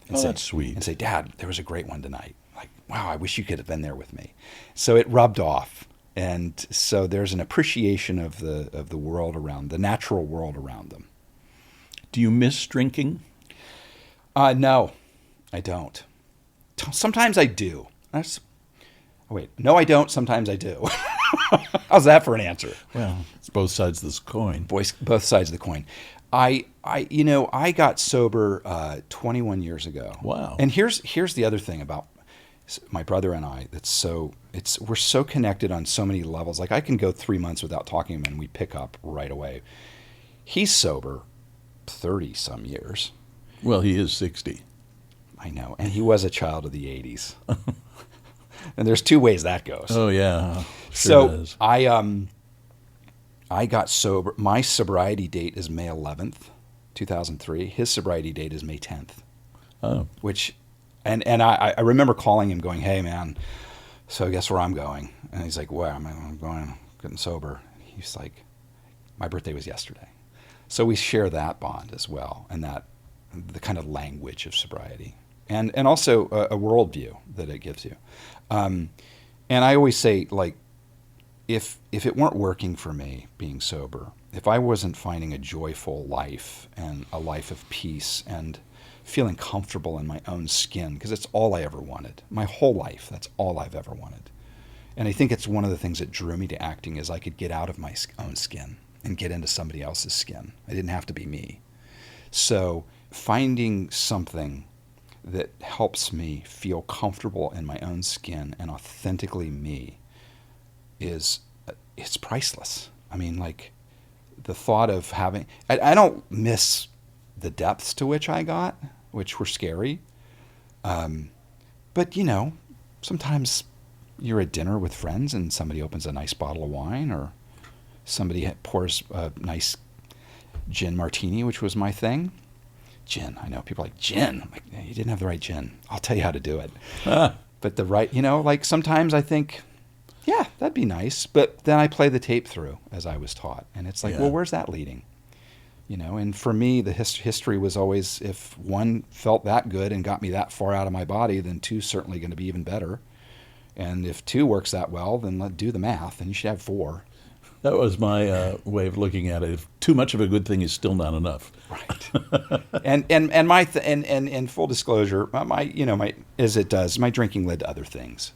That's sweet. And say, Dad, there was a great one tonight. Like, wow, I wish you could have been there with me. So it rubbed off. And so there's an appreciation of the world around, the natural world around them. Do you miss drinking? No, I don't. Sometimes I do. No, I don't. Sometimes I do. How's that for an answer? Well, it's both sides of this coin. Both sides of the coin. I got sober 21 years ago. Wow. And here's the other thing about my brother and I. We're so connected on so many levels. Like, I can go 3 months without talking to him, and we pick up right away. He's sober 30 some years. Well, he is 60. I know. And he was a child of the 80s. And there's two ways that goes. Oh, yeah. Sure So does. I got sober. My sobriety date is May 11th, 2003. His sobriety date is May 10th. Oh. Which, and I remember calling him going, hey, man, so guess where I'm going? And he's like, where? I'm going, getting sober. He's like, my birthday was yesterday. So we share that bond as well, and that the kind of language of sobriety, and also a worldview that it gives you. And I always say, like, if it weren't working for me being sober, if I wasn't finding a joyful life and a life of peace and feeling comfortable in my own skin, because it's all I ever wanted, my whole life, that's all I've ever wanted. And I think it's one of the things that drew me to acting is I could get out of my own skin and get into somebody else's skin. I didn't have to be me. So finding something that helps me feel comfortable in my own skin and authentically me it's priceless. I mean, like, the thought of having, I don't miss the depths to which I got, which were scary. But, you know, sometimes you're at dinner with friends and somebody opens a nice bottle of wine, or somebody pours a nice gin martini, which was my thing. Gin, I know people are like, gin. I'm like, yeah, you didn't have the right gin. I'll tell you how to do it. But the right, you know, like sometimes I think, yeah, that'd be nice. But then I play the tape through as I was taught. And it's like, well, where's that leading? You know, and for me, the history was always, if one felt that good and got me that far out of my body, then two's certainly going to be even better. And if two works that well, then let's do the math, and you should have four. That was my way of looking at it. If too much of a good thing is still not enough. Right. And full disclosure, my as it does, my drinking led to other things.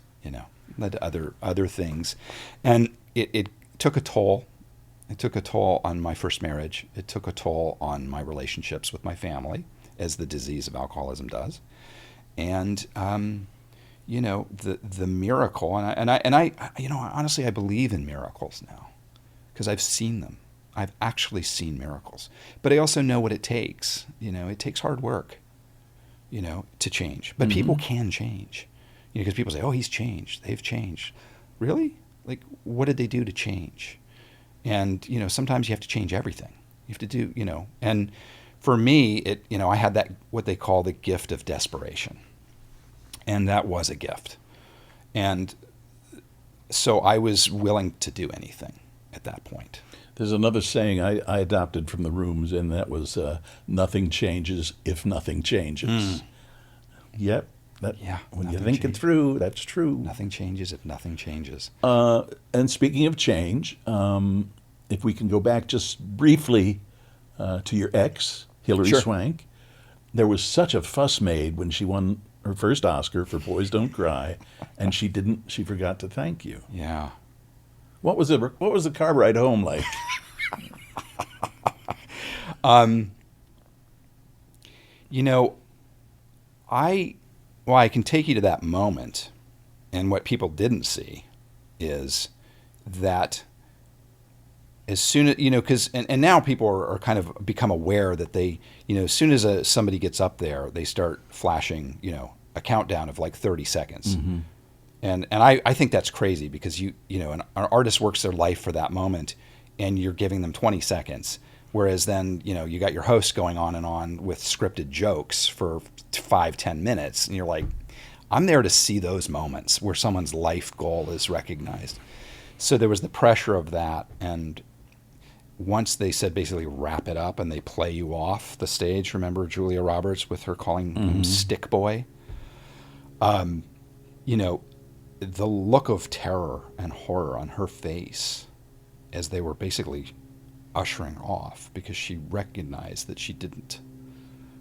Led to other things, and it took a toll. It took a toll on my first marriage. It took a toll on my relationships with my family, as the disease of alcoholism does. And the miracle, and I honestly I believe in miracles now, because I've seen them. I've actually seen miracles. But I also know what it takes. It takes hard work, to change. But people can change. Because people say, oh, he's changed. They've changed. Really? Like, what did they do to change? And, sometimes you have to change everything. You have to do, and for me, I had that, what they call the gift of desperation. And that was a gift. And so I was willing to do anything at that point. There's another saying I adopted from the rooms, and that was, nothing changes if nothing changes. Yep. When you think it through, that's true. Nothing changes if nothing changes. And speaking of change, if we can go back just briefly to your ex, Hilary Swank, there was such a fuss made when she won her first Oscar for Boys Don't Cry, and she forgot to thank you. Yeah. What was the car ride home like? I can take you to that moment, and what people didn't see is that as soon as, because, and now people are kind of become aware that they, as soon as somebody gets up there, they start flashing, a countdown of like 30 seconds. Mm-hmm. And I think that's crazy, because an artist works their life for that moment, and you're giving them 20 seconds. Whereas then, you got your host going on and on with scripted jokes for 5-10 minutes. And you're like, I'm there to see those moments where someone's life goal is recognized. So there was the pressure of that. And once they said basically wrap it up and they play you off the stage, remember Julia Roberts with her calling him Stick Boy? The look of terror and horror on her face as they were basically ushering off, because she recognized that she didn't,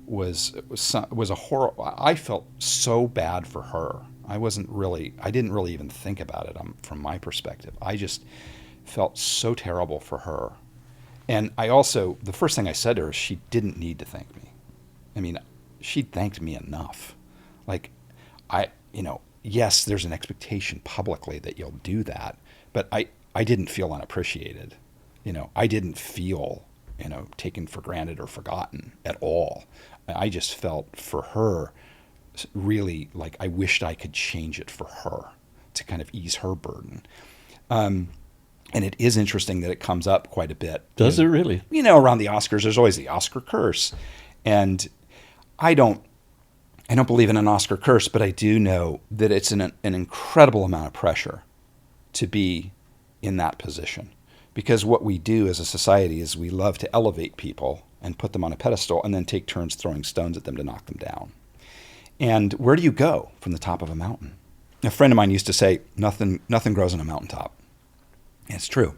was a horror. I felt so bad for her. I didn't really even think about it from my perspective. I just felt so terrible for her. And the first thing I said to her is she didn't need to thank me. I mean, she thanked me enough. Like, yes, there's an expectation publicly that you'll do that, but I didn't feel unappreciated. I didn't feel, taken for granted or forgotten at all. I just felt for her really like I wished I could change it for her to kind of ease her burden. And it is interesting that it comes up quite a bit. Does it really? Around the Oscars, there's always the Oscar curse. And I don't believe in an Oscar curse, but I do know that it's an incredible amount of pressure to be in that position. Because what we do as a society is we love to elevate people and put them on a pedestal and then take turns throwing stones at them to knock them down. And where do you go from the top of a mountain? A friend of mine used to say, nothing grows on a mountaintop. And it's true.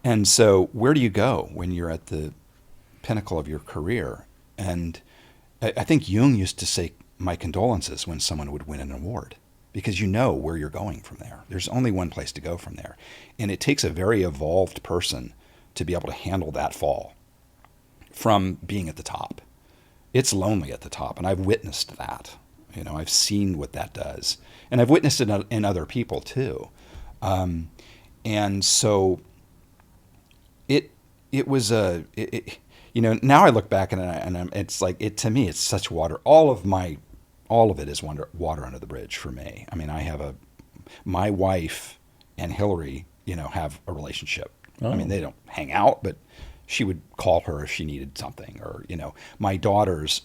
And so where do you go when you're at the pinnacle of your career? And I think Jung used to say, my condolences when someone would win an award, because you know where you're going from there. There's only one place to go from there. And it takes a very evolved person to be able to handle that fall from being at the top. It's lonely at the top, and I've witnessed that. I've seen what that does. And I've witnessed it in other people too. And so it was now I look back and it's like, to me, it's such water. All of it is water under the bridge for me. I mean, my wife and Hillary, have a relationship. Oh. I mean, they don't hang out, but she would call her if she needed something, or, my daughters,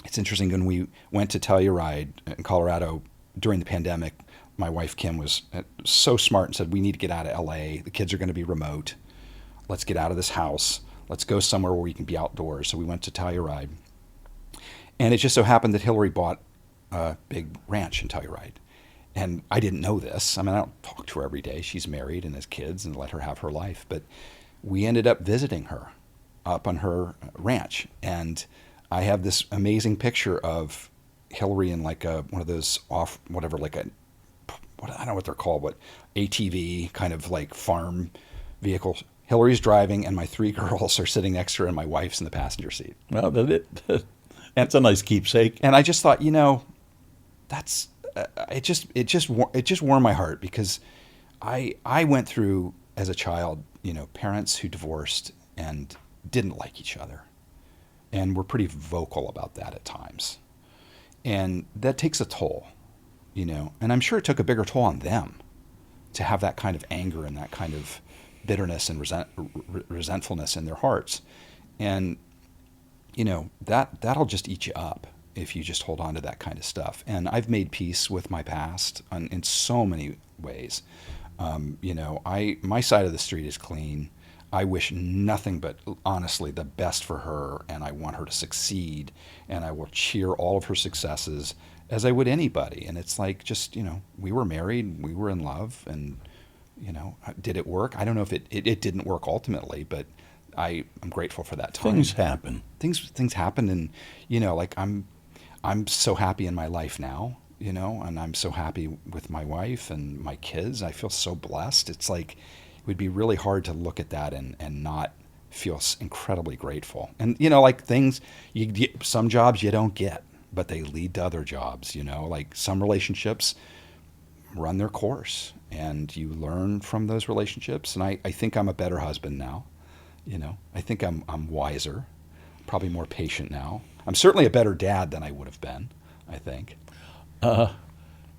it's interesting, when we went to Telluride in Colorado during the pandemic, my wife, Kim, was so smart and said, we need to get out of LA. The kids are going to be remote. Let's get out of this house. Let's go somewhere where we can be outdoors. So we went to Telluride. And it just so happened that Hillary bought a big ranch in Telluride. And I didn't know this. I mean, I don't talk to her every day. She's married and has kids, and let her have her life. But we ended up visiting her up on her ranch. And I have this amazing picture of Hillary in like one of those I don't know what they're called, but ATV kind of like farm vehicles. Hillary's driving, and my 3 girls are sitting next to her, and my wife's in the passenger seat. Well, that's a nice keepsake. And I just thought, that's it just warmed my heart, because I went through as a child, parents who divorced and didn't like each other, and were pretty vocal about that at times, and that takes a toll. And I'm sure it took a bigger toll on them to have that kind of anger and that kind of bitterness and resentfulness in their hearts. And, that'll just eat you up if you just hold on to that kind of stuff. And I've made peace with my past in so many ways. My side of the street is clean. I wish nothing but, honestly, the best for her, and I want her to succeed, and I will cheer all of her successes as I would anybody. And it's like, just, we were married, we were in love, and, did it work? I don't know if it didn't work ultimately, but I'm grateful for that time. Things happen. Things happen, and, like I'm so happy in my life now, and I'm so happy with my wife and my kids. I feel so blessed. It's like, it would be really hard to look at that and not feel incredibly grateful. And, like things, some jobs you don't get, but they lead to other jobs, like some relationships run their course, and you learn from those relationships. And I think I'm a better husband now. I think I'm wiser, probably more patient now. I'm certainly a better dad than I would have been, I think. Let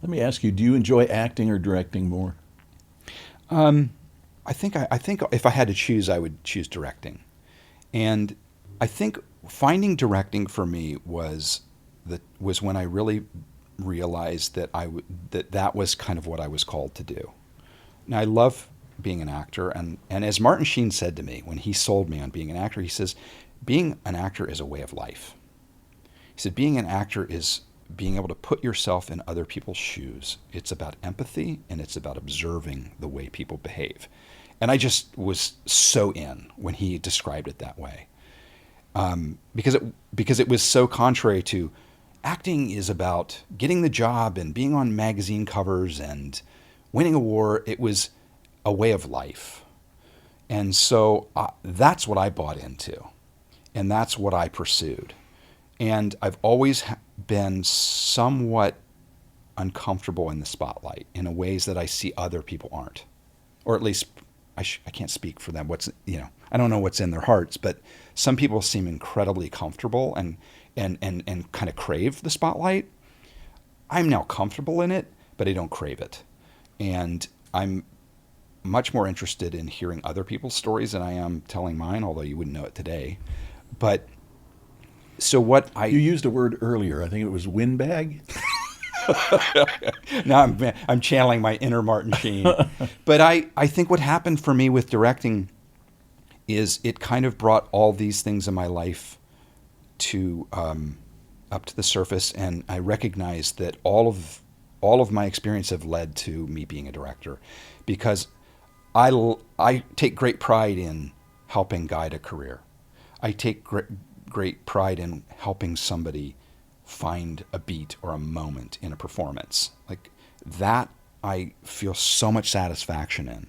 me ask you, do you enjoy acting or directing more? I think if I had to choose, I would choose directing. And I think finding directing for me was when I really realized that that was kind of what I was called to do. Now, I love being an actor, and as Martin Sheen said to me when he sold me on being an actor, he says, being an actor is a way of life. He said, being an actor is being able to put yourself in other people's shoes. It's about empathy, and it's about observing the way people behave. And I just was so in when he described it that way, because it was so contrary to acting is about getting the job and being on magazine covers and winning a war. It was a way of life. And so that's what I bought into, and that's what I pursued. And I've always been somewhat uncomfortable in the spotlight in ways that I see other people aren't, or at least I can't speak for them. I don't know what's in their hearts, but some people seem incredibly comfortable, and and kind of crave the spotlight. I'm now comfortable in it, but I don't crave it. And I'm much more interested in hearing other people's stories than I am telling mine, although you wouldn't know it today. But so what You used a word earlier. I think it was windbag. now I'm channeling my inner Martin Sheen. But I think what happened for me with directing is it kind of brought all these things in my life to up to the surface, and I recognized that all of my experience have led to me being a director, because I take great pride in helping guide a career. I take great pride in helping somebody find a beat or a moment in a performance. Like that, I feel so much satisfaction in.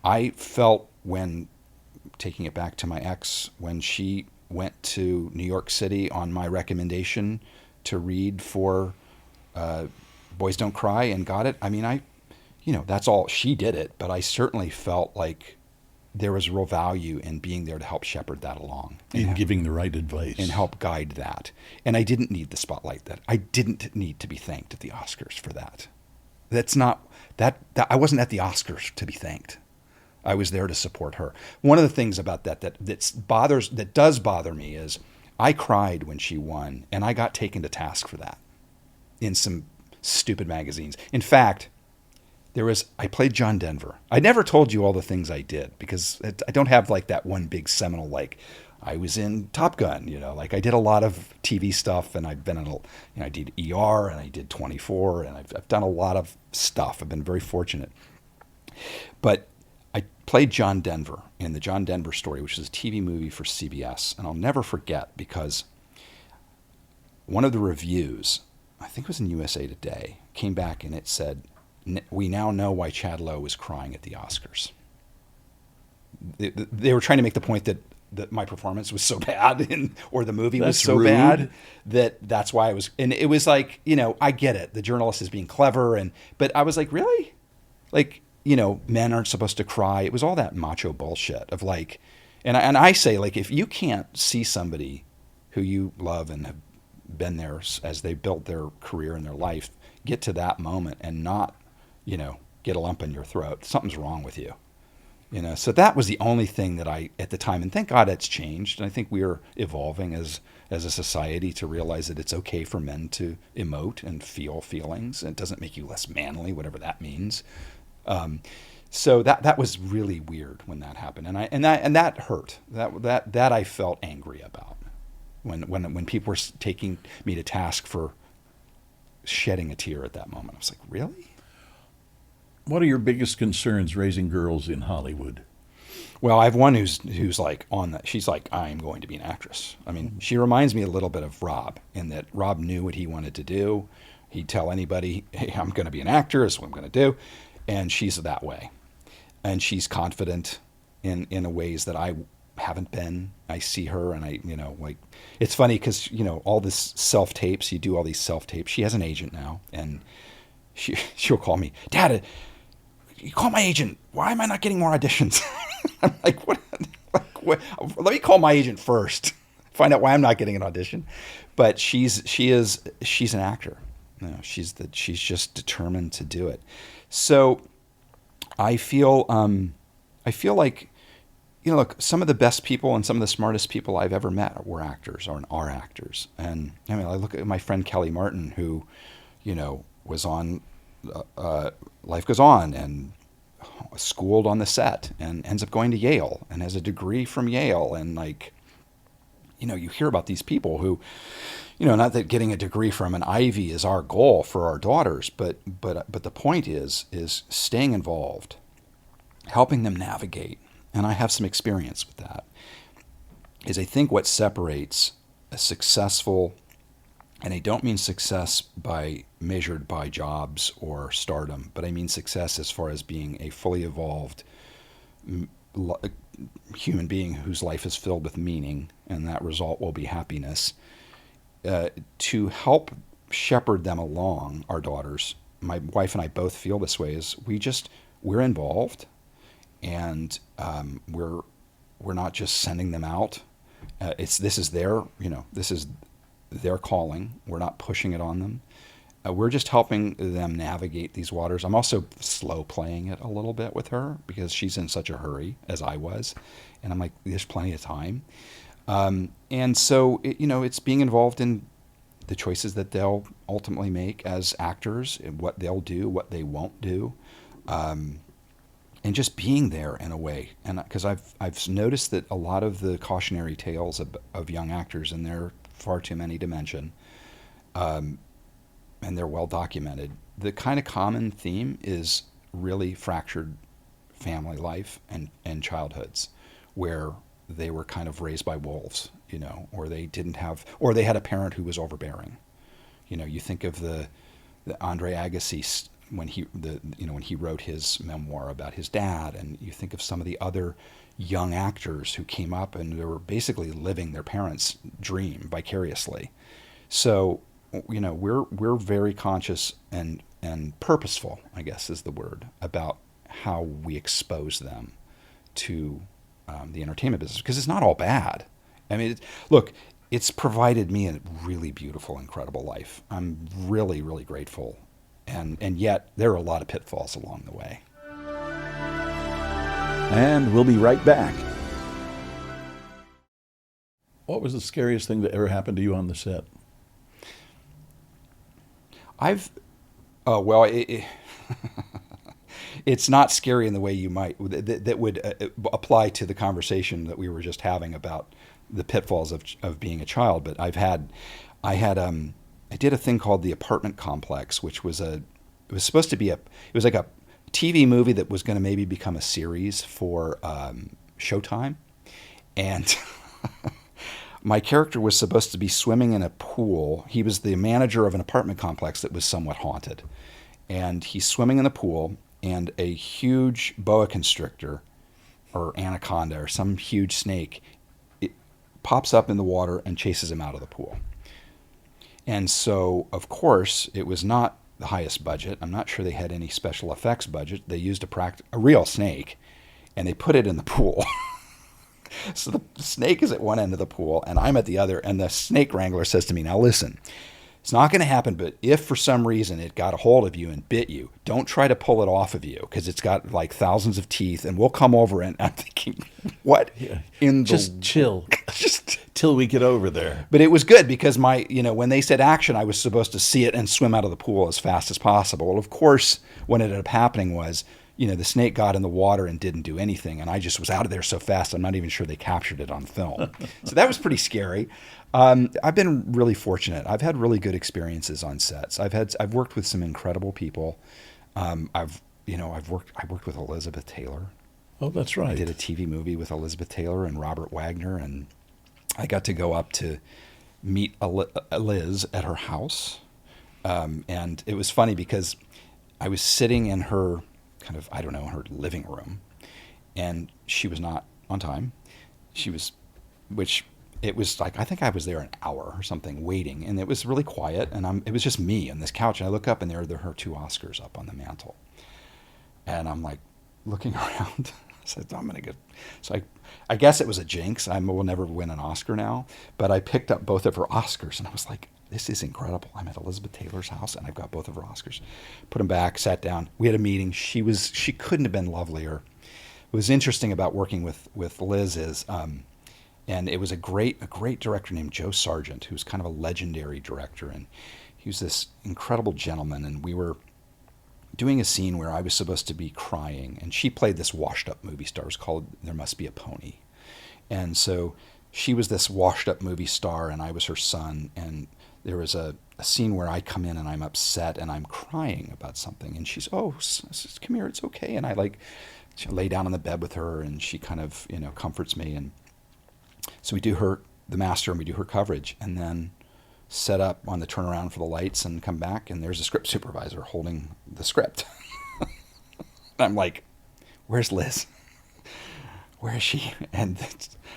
I felt when, taking it back to my ex, when she went to New York City on my recommendation to read for Boys Don't Cry and got it. I mean, that's all, she did it, but I certainly felt like there was real value in being there to help shepherd that along. In giving the right advice. And help guide that. And I didn't need the spotlight. That I didn't need to be thanked at the Oscars for that. That's not, that I wasn't at the Oscars to be thanked. I was there to support her. One of the things about that does bother me is I cried when she won, and I got taken to task for that in some stupid magazines. In fact, I played John Denver. I never told you all the things I did because I don't have like that one big seminal, like I was in Top Gun, like I did a lot of TV stuff, and I've been in I did ER, and I did 24, and I've done a lot of stuff. I've been very fortunate. But I played John Denver in the John Denver Story, which is a TV movie for CBS. And I'll never forget, because one of the reviews, I think it was in USA Today, came back and it said, "We now know why Chad Lowe was crying at the Oscars." They were trying to make the point that my performance was so bad, or the movie was so rude. bad that's why I was. And it was like, I get it. The journalist is being clever, but I was like, really? Like, men aren't supposed to cry. It was all that macho bullshit of like, and I say, like, if you can't see somebody who you love and have been there as they built their career and their life, get to that moment and not, get a lump in your throat, something's wrong with you. So that was the only thing that I, at the time, and thank God it's changed. And I think we are evolving as a society to realize that it's okay for men to emote and feel feelings. And it doesn't make you less manly, whatever that means. So that was really weird when that happened, and that hurt. That I felt angry about when people were taking me to task for shedding a tear at that moment. I was like, really? What are your biggest concerns raising girls in Hollywood? Well, I have one who's like on that. She's like, I'm going to be an actress. I mean, she reminds me a little bit of Rob, in that Rob knew what he wanted to do. He'd tell anybody, hey, I'm going to be an actor. This is what I'm going to do. And she's that way. And she's confident in ways that I haven't been. I see her and like, it's funny because, all this self-tapes, you do all these self-tapes. She has an agent now, and she'll call me, Dad, you call my agent. Why am I not getting more auditions? I'm like, what? Let me call my agent first. Find out why I'm not getting an audition. But she's an actor. She's just determined to do it. So I feel like, look, some of the best people and some of the smartest people I've ever met were actors or are actors. And I mean, I look at my friend Kelly Martin, who, was on Life Goes On and schooled on the set and ends up going to Yale and has a degree from Yale. And like, you hear about these people who, not that getting a degree from an Ivy is our goal for our daughters, but the point is staying involved, helping them navigate. And I have some experience with that. Is I think what separates a successful, and I don't mean success measured by jobs or stardom, but I mean success as far as being a fully evolved human being whose life is filled with meaning, and that result will be happiness. To help shepherd them along, our daughters, my wife and I both feel this way, is we're involved, and we're not just sending them out. This is their calling. We're not pushing it on them. We're just helping them navigate these waters. I'm also slow playing it a little bit with her because she's in such a hurry, as I was. And I'm like, there's plenty of time. And so, it's being involved in the choices that they'll ultimately make as actors, and what they'll do, what they won't do, and just being there in a way. And because I've noticed that a lot of the cautionary tales of young actors, and there are far too many to mention, and they're well documented. The kind of common theme is really fractured family life and childhoods, where they were kind of raised by wolves, or they had a parent who was overbearing. You think of the Andre Agassi when he wrote his memoir about his dad, and you think of some of the other young actors who came up and they were basically living their parents' dream vicariously. So, we're very conscious and purposeful, I guess is the word, about how we expose them to the entertainment business, because it's not all bad. I mean, look, it's provided me a really beautiful, incredible life. I'm really, really grateful. And yet there are a lot of pitfalls along the way. And we'll be right back. What was the scariest thing that ever happened to you on the set? It's not scary in the way you might, that would apply to the conversation that we were just having about the pitfalls of being a child. But I did a thing called The Apartment Complex, which was it was like a TV movie that was going to maybe become a series for Showtime. And my character was supposed to be swimming in a pool. He was the manager of an apartment complex that was somewhat haunted. And he's swimming in the pool, and a huge boa constrictor or anaconda or some huge snake, it pops up in the water and chases him out of the pool. And so, of course, it was not the highest budget. I'm not sure they had any special effects budget. They used a real snake, and they put it in the pool. So the snake is at one end of the pool, and I'm at the other, and the snake wrangler says to me, "Now listen, it's not going to happen, but if for some reason it got a hold of you and bit you, don't try to pull it off of you, because it's got like thousands of teeth, and we'll come over." And I'm thinking, what in the... Just chill. Just till we get over there. But it was good because when they said action, I was supposed to see it and swim out of the pool as fast as possible. Well, of course, what ended up happening was, the snake got in the water and didn't do anything, and I just was out of there so fast, I'm not even sure they captured it on film. So that was pretty scary. I've been really fortunate. I've had really good experiences on sets. I've worked with some incredible people. I worked with Elizabeth Taylor. Oh, that's right. I did a TV movie with Elizabeth Taylor and Robert Wagner, and I got to go up to meet Liz at her house. And it was funny because I was sitting in her her living room, and she was not on time. It was like, I think I was there an hour or something waiting, and it was really quiet, and it was just me on this couch, and I look up, and there are her 2 Oscars up on the mantle. And I'm like looking around. I said, I'm going to get... So I guess it was a jinx. I will never win an Oscar now, but I picked up both of her Oscars, and I was like, this is incredible. I'm at Elizabeth Taylor's house, and I've got both of her Oscars. Put them back, sat down. We had a meeting. She couldn't have been lovelier. What was interesting about working with Liz is... and it was a great director named Joe Sargent, who's kind of a legendary director. And he was this incredible gentleman. And we were doing a scene where I was supposed to be crying. And she played this washed up movie star. It was called There Must Be a Pony. And so she was this washed up movie star, and I was her son. And there was a scene where I come in and I'm upset and I'm crying about something. And she's, "Oh, come here, it's okay." And I lay down on the bed with her, and she kind of, comforts me. And so we do the master, and we do her coverage, and then set up on the turnaround for the lights and come back, and there's a script supervisor holding the script. I'm like, "Where's Liz? Where is she?" And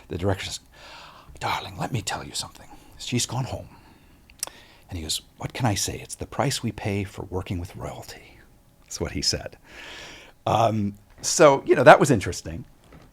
the director says, "Darling, let me tell you something. She's gone home." And he goes, "What can I say? It's the price we pay for working with royalty." That's what he said. So, that was interesting.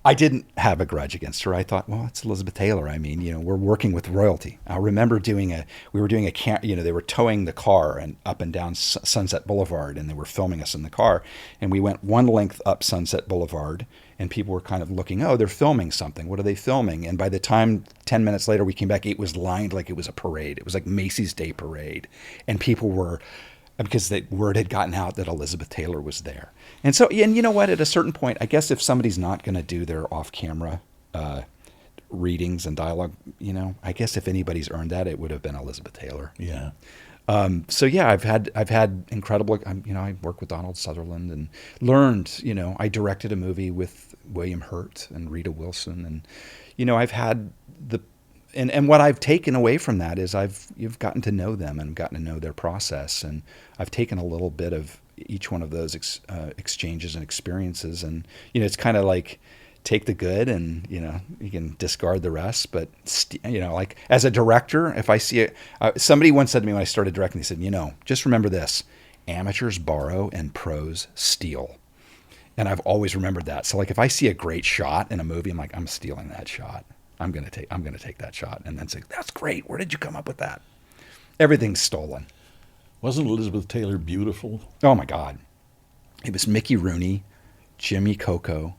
I didn't have a grudge against her. I thought, well, it's Elizabeth Taylor. I mean, we're working with royalty. I remember we were doing they were towing the car and up and down Sunset Boulevard, and they were filming us in the car. And we went one length up Sunset Boulevard, and people were kind of looking, oh, they're filming something. What are they filming? And by the time 10 minutes later we came back, it was lined like it was a parade. It was like Macy's Day Parade. And people were, because the word had gotten out that Elizabeth Taylor was there. And so, and you know what, at a certain point, I guess if somebody's not going to do their off-camera readings and dialogue, I guess if anybody's earned that, it would have been Elizabeth Taylor. Yeah. So yeah, I've had incredible, I worked with Donald Sutherland and learned, I directed a movie with William Hurt and Rita Wilson. And, I've had and what I've taken away from that is you've gotten to know them and gotten to know their process. And I've taken a little bit of each one of those exchanges and experiences. And, it's kind of like take the good and, you can discard the rest. But, like as a director, if I see it, somebody once said to me when I started directing, they said, just remember this, amateurs borrow and pros steal. And I've always remembered that. So like if I see a great shot in a movie, I'm like, I'm stealing that shot. I'm going to take that shot and then say, that's great. Where did you come up with that? Everything's stolen. Wasn't Elizabeth Taylor beautiful? Oh my God. It was Mickey Rooney, Jimmy Coco,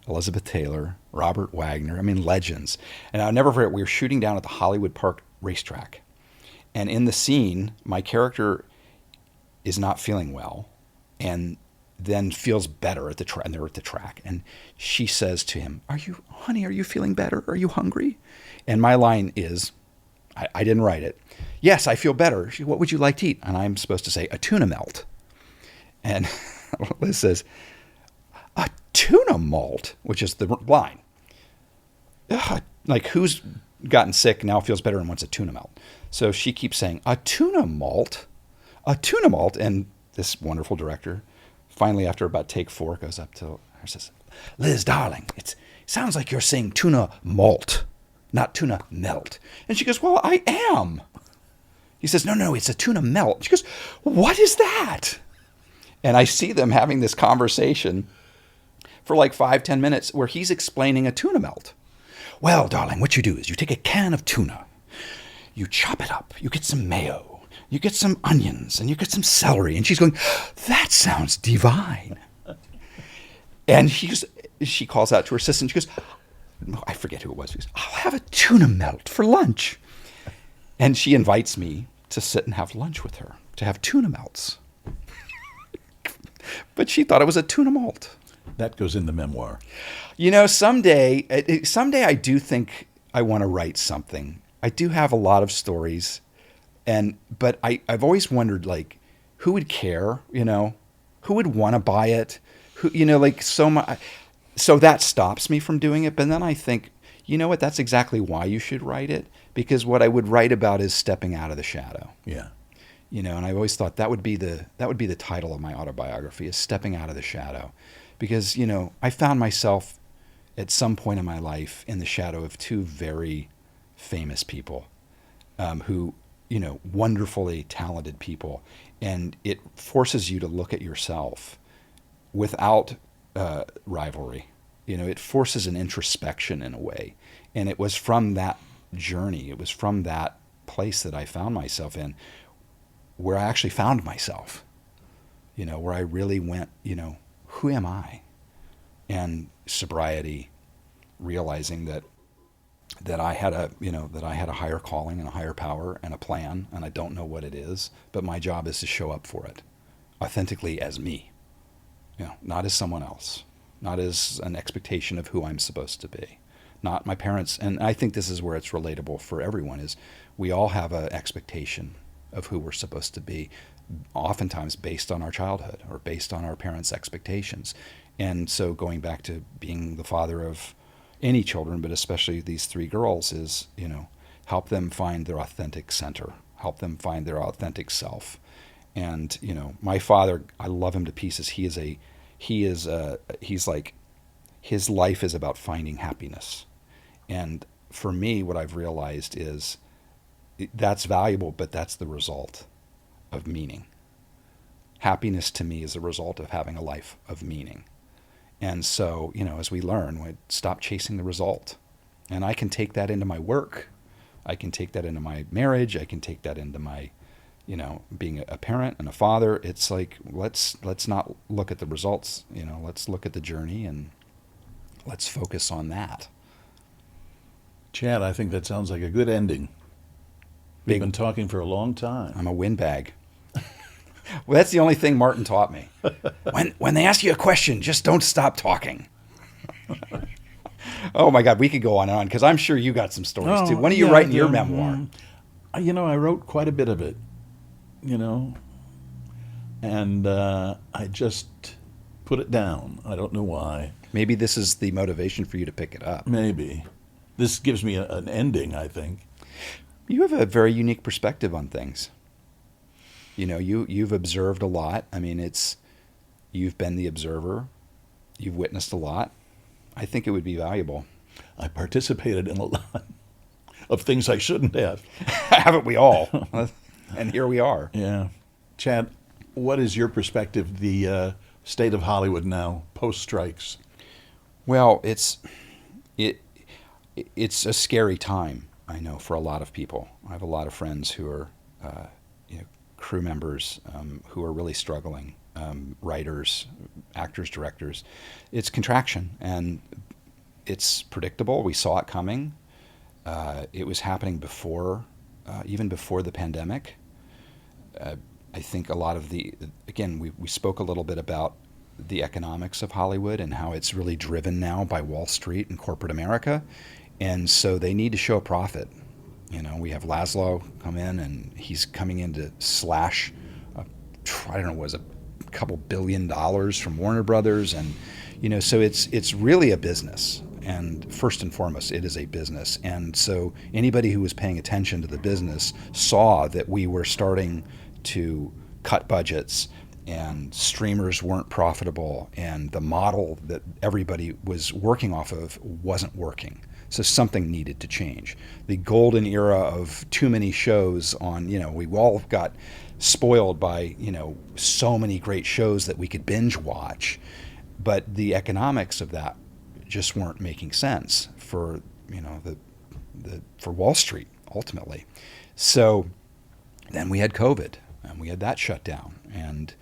Elizabeth Taylor, Robert Wagner. I mean, legends. And I'll never forget, we were shooting down at the Hollywood Park racetrack. And in the scene, my character is not feeling well and then feels better at the track, and they're at the track. And she says to him, are you feeling better? Are you hungry? And my line is, I didn't write it. Yes, I feel better. What would you like to eat? And I'm supposed to say a tuna melt. And Liz says, a tuna malt, which is the line. Ugh, like who's gotten sick now feels better and wants a tuna melt. So she keeps saying, a tuna malt. And this wonderful director, finally, after about take 4, goes up to her and says, Liz, darling, it sounds like you're saying tuna malt, not tuna melt. And she goes, well, I am. He says, no, it's a tuna melt. She goes, what is that? And I see them having this conversation for like 5-10 minutes where he's explaining a tuna melt. Well, darling, what you do is you take a can of tuna, you chop it up, you get some mayo, you get some onions, and you get some celery. And she's going, that sounds divine. And she calls out to her assistant. She goes, I forget who it was. She goes, I'll have a tuna melt for lunch. And she invites me to sit and have lunch with her, to have tuna melts. But she thought it was a tuna malt. That goes in the memoir. Someday I do think I want to write something. I do have a lot of stories. But I've always wondered, like, who would care, who would want to buy it, so much. So that stops me from doing it. But then I think, you know what, that's exactly why you should write it. Because what I would write about is stepping out of the shadow. Yeah. And I always thought that would be the title of my autobiography, is Stepping Out of the Shadow. Because, I found myself at some point in my life in the shadow of 2 very famous people who, wonderfully talented people. And it forces you to look at yourself without rivalry. It forces an introspection in a way. And it was from that journey, it was from that place that I found myself in, where I actually found myself, where I really went, who am I? And sobriety, realizing that I had a higher calling and a higher power and a plan, and I don't know what it is, but my job is to show up for it authentically as me, not as someone else, not as an expectation of who I'm supposed to be, not my parents. And I think this is where it's relatable for everyone, is we all have an expectation of who we're supposed to be, oftentimes based on our childhood or based on our parents' expectations. And so going back to being the father of any children, but especially these 3 girls, is, help them find their authentic center, help them find their authentic self. And, my father, I love him to pieces. He's like, his life is about finding happiness. And for me, what I've realized is that's valuable, but that's the result of meaning. Happiness to me is a result of having a life of meaning. And so, as we learn, we stop chasing the result. And I can take that into my work. I can take that into my marriage. I can take that into my, being a parent and a father. It's like, let's not look at the results, let's look at the journey and let's focus on that. Chad, I think that sounds like a good ending. We've been talking for a long time. I'm a windbag. Well, that's the only thing Martin taught me. When they ask you a question, just don't stop talking. Oh my God, we could go on and on because I'm sure you got some stories too. When are you writing your memoir? I wrote quite a bit of it, and I just put it down. I don't know why. Maybe this is the motivation for you to pick it up. Maybe. This gives me an ending, I think. You have a very unique perspective on things. You've observed a lot. I mean, you've been the observer. You've witnessed a lot. I think it would be valuable. I participated in a lot of things I shouldn't have. Haven't we all? And here we are. Yeah. Chad, what is your perspective, the state of Hollywood now, post-strikes? Well, it's a scary time, I know, for a lot of people. I have a lot of friends who are crew members who are really struggling, writers, actors, directors. It's contraction, and it's predictable. We saw it coming. It was happening even before the pandemic. I think a lot of we spoke a little bit about the economics of Hollywood and how it's really driven now by Wall Street and corporate America. And so they need to show a profit. We have Laszlo come in, and he's coming in to slash, was a couple $1 billion from Warner Brothers. And, so it's really a business. And first and foremost, it is a business. And so anybody who was paying attention to the business saw that we were starting to cut budgets, and streamers weren't profitable, and the model that everybody was working off of wasn't working. So something needed to change. The golden era of too many shows on, we all got spoiled by, so many great shows that we could binge watch, but the economics of that just weren't making sense for, for Wall Street ultimately. So then we had COVID, and we had that shut down. And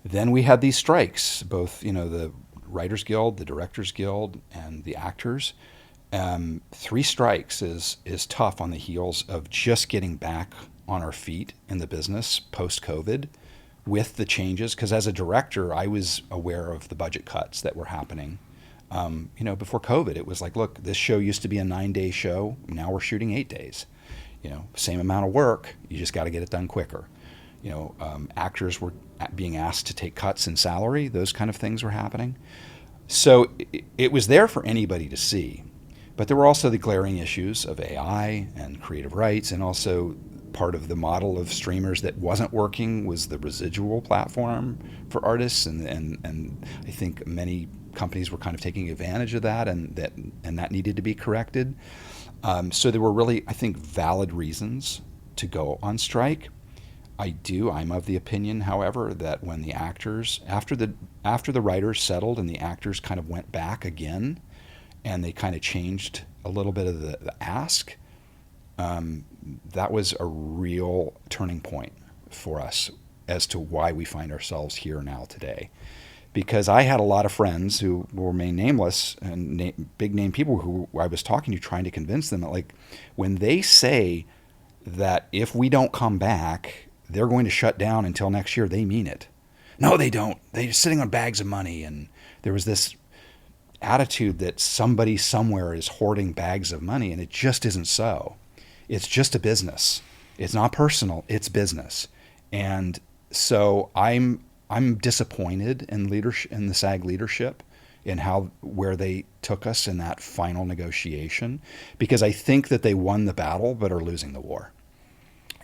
then we had these strikes, both, the Writers Guild, the Directors Guild, and the actors. 3 strikes is tough on the heels of just getting back on our feet in the business post-COVID with the changes. Because as a director, I was aware of the budget cuts that were happening. Before COVID, it was like, look, this show used to be a 9-day show. Now we're shooting 8 days. Same amount of work. You just got to get it done quicker. Actors were being asked to take cuts in salary. Those kind of things were happening. So it was there for anybody to see. But there were also the glaring issues of AI and creative rights, and also part of the model of streamers that wasn't working was the residual platform for artists, and I think many companies were kind of taking advantage of that, and that needed to be corrected. So there were really, I think, valid reasons to go on strike. I'm of the opinion, however, that when the actors, after the writers settled and the actors kind of went back again, and they kind of changed a little bit of the ask, that was a real turning point for us as to why we find ourselves here now today. Because I had a lot of friends who will remain nameless, and big name people who I was talking to, trying to convince them that, like, when they say that if we don't come back, they're going to shut down until next year, they mean it. No, they don't. They're sitting on bags of money. And there was this attitude that somebody somewhere is hoarding bags of money, and it just isn't so. It's just a business. It's not personal. It's business. And so I'm disappointed in leadership, in the SAG leadership, in where they took us in that final negotiation, because I think that they won the battle but are losing the war.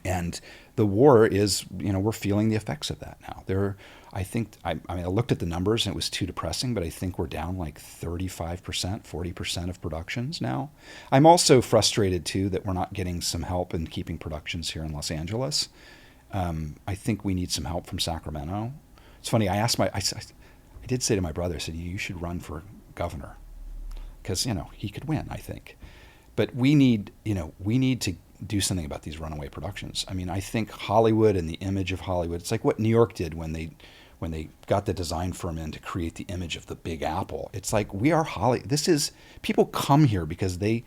And the war is, we're feeling the effects of that now. I looked at the numbers and it was too depressing, but I think we're down like 35%, 40% of productions now. I'm also frustrated too that we're not getting some help in keeping productions here in Los Angeles. I think we need some help from Sacramento. It's funny, I I did say to my brother, I said, you should run for governor because, he could win, I think. But we need to do something about these runaway productions. I mean, I think Hollywood and the image of Hollywood, it's like what New York did when they got the design firm in to create the image of the Big Apple. It's like, we are people come here because they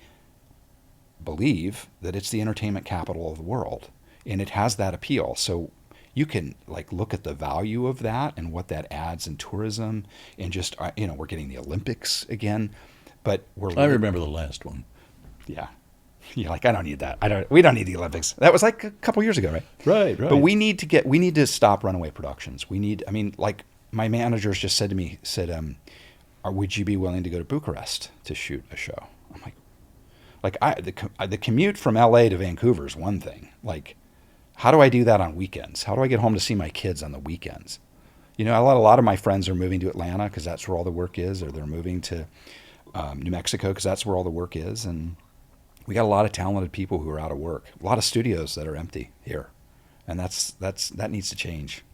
believe that it's the entertainment capital of the world, and it has that appeal. So you can look at the value of that and what that adds in tourism, and just, we're getting the Olympics again, but I remember the last one. Yeah. You're like, I don't need that. We don't need the Olympics. That was like a couple years ago, right? Right. But we need to stop runaway productions. My managers just said to me, would you be willing to go to Bucharest to shoot a show? I'm the commute from LA to Vancouver is one thing. How do I do that on weekends? How do I get home to see my kids on the weekends? A lot of my friends are moving to Atlanta because that's where all the work is, or they're moving to New Mexico because that's where all the work is. And we got a lot of talented people who are out of work, a lot of studios that are empty here. And that needs to change.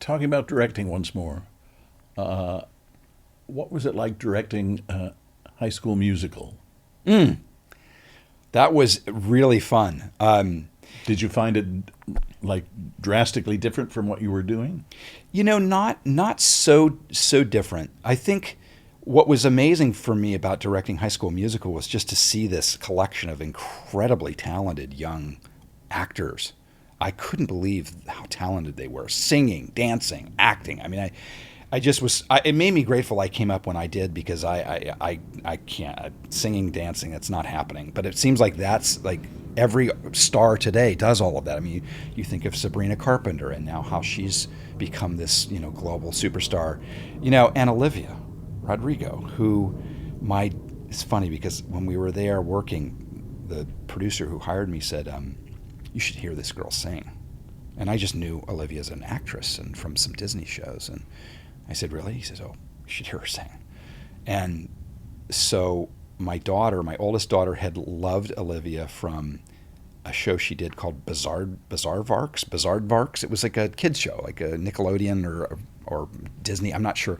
Talking about directing once more, what was it like directing High School Musical? That was really fun. Did you find it drastically different from what you were doing? Not so different. I think what was amazing for me about directing High School Musical was just to see this collection of incredibly talented young actors. I couldn't believe how talented they were, singing, dancing, acting. I mean, I just was. It made me grateful I came up when I did, because I can't singing, dancing. That's not happening. But it seems like that's every star today does all of that. I mean, you think of Sabrina Carpenter and now how she's become this global superstar, and Olivia Rodrigo, it's funny because when we were there working, the producer who hired me said, you should hear this girl sing. And I just knew Olivia's an actress and from some Disney shows. And I said, really? He says, oh, you should hear her sing. And so my oldest daughter had loved Olivia from a show she did called Bizarre-Varks. It was like a kids show, like a Nickelodeon or Disney, I'm not sure.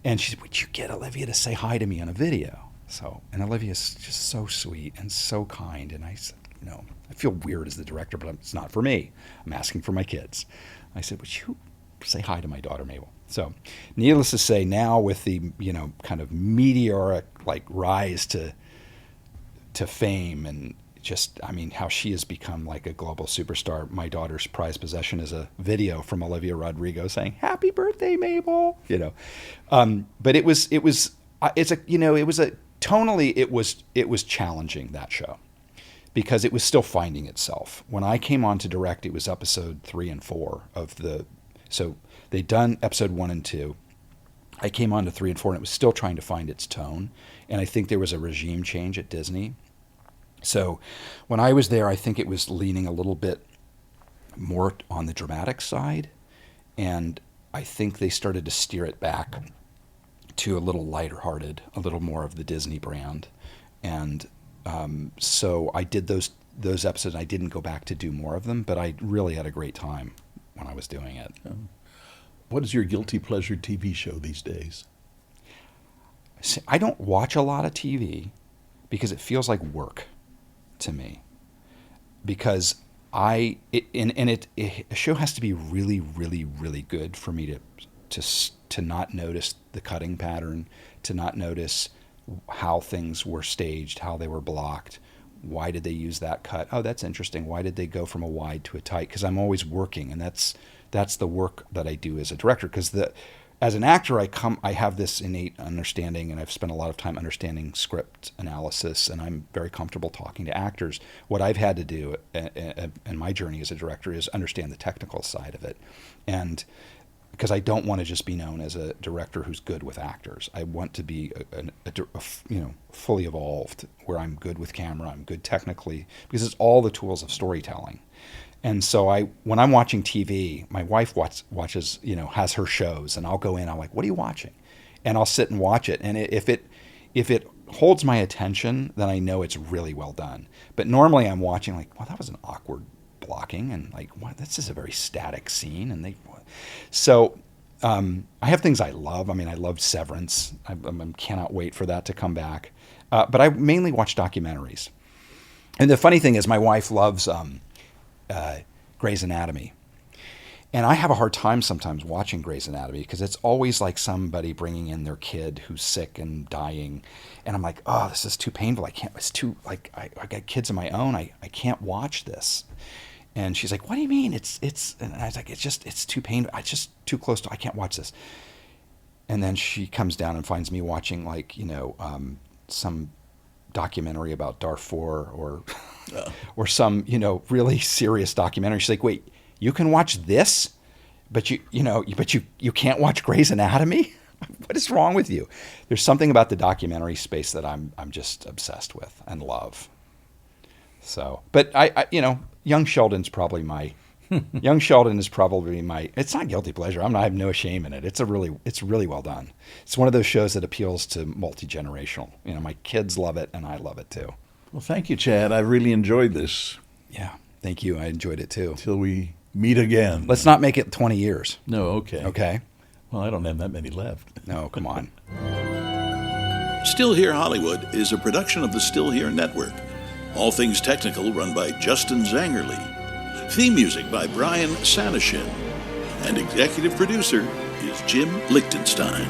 And she said, would you get Olivia to say hi to me on a video? And Olivia's just so sweet and so kind. And I said, I feel weird as the director, but it's not for me. I'm asking for my kids. I said, would you say hi to my daughter, Mabel? So needless to say, now with the, kind of meteoric rise to fame, and just, how she has become like a global superstar. My daughter's prized possession is a video from Olivia Rodrigo saying, happy birthday, Mabel, but it was challenging, that show, because it was still finding itself. When I came on to direct, it was episode 3 and 4 so they'd done episode 1 and 2. I came on to 3 and 4, and it was still trying to find its tone. And I think there was a regime change at Disney. So when I was there, I think it was leaning a little bit more on the dramatic side. And I think they started to steer it back to a little lighter-hearted, a little more of the Disney brand. And so I did those episodes. I didn't go back to do more of them, but I really had a great time when I was doing it. What is your guilty pleasure TV show these days? I don't watch a lot of TV because it feels like work to me. Because a show has to be really, really, really good for me to not notice the cutting pattern, to not notice how things were staged, how they were blocked. Why did they use that cut? Oh, that's interesting. Why did they go from a wide to a tight? Because I'm always working, and that's the work that I do as a director. Because as an actor, I have this innate understanding, and I've spent a lot of time understanding script analysis, and I'm very comfortable talking to actors. What I've had to do in my journey as a director is understand the technical side of it, and because I don't want to just be known as a director who's good with actors. I want to be fully evolved, where I'm good with camera, I'm good technically, because it's all the tools of storytelling. And so when I'm watching TV, my wife watches, has her shows, and I'll go in, I'm like, what are you watching? And I'll sit and watch it. And if it holds my attention, then I know it's really well done. But normally I'm watching well, that was an awkward blocking, and what, this is a very static scene. And so I have things I love. I mean, I loved Severance. I cannot wait for that to come back. But I mainly watch documentaries. And the funny thing is, my wife loves Grey's Anatomy. And I have a hard time sometimes watching Grey's Anatomy because it's always like somebody bringing in their kid who's sick and dying. And I'm like, oh, this is too painful. I can't, it's too, like, I got kids of my own. I can't watch this. And she's like, what do you mean? And I was like, it's too painful. It's just too close to, I can't watch this. And then she comes down and finds me watching, like, some documentary about Darfur or some, really serious documentary. She's like, wait, you can watch this, but you can't watch Grey's Anatomy? What is wrong with you? There's something about the documentary space that I'm just obsessed with and love. So, but I Young Sheldon is probably my it's not guilty pleasure. I have no shame in it. It's really well done. It's one of those shows that appeals to multi-generational. My kids love it and I love it too. Well, thank you, Chad. I really enjoyed this. Yeah, thank you. I enjoyed it too. Till we meet again. Let's not make it 20 years. No, okay. Okay. Well, I don't have that many left. No, come on. Still Here Hollywood is a production of the Still Here Network. All things technical run by Justin Zangerly. Theme music by Brian Sanishin. And executive producer is Jim Lichtenstein.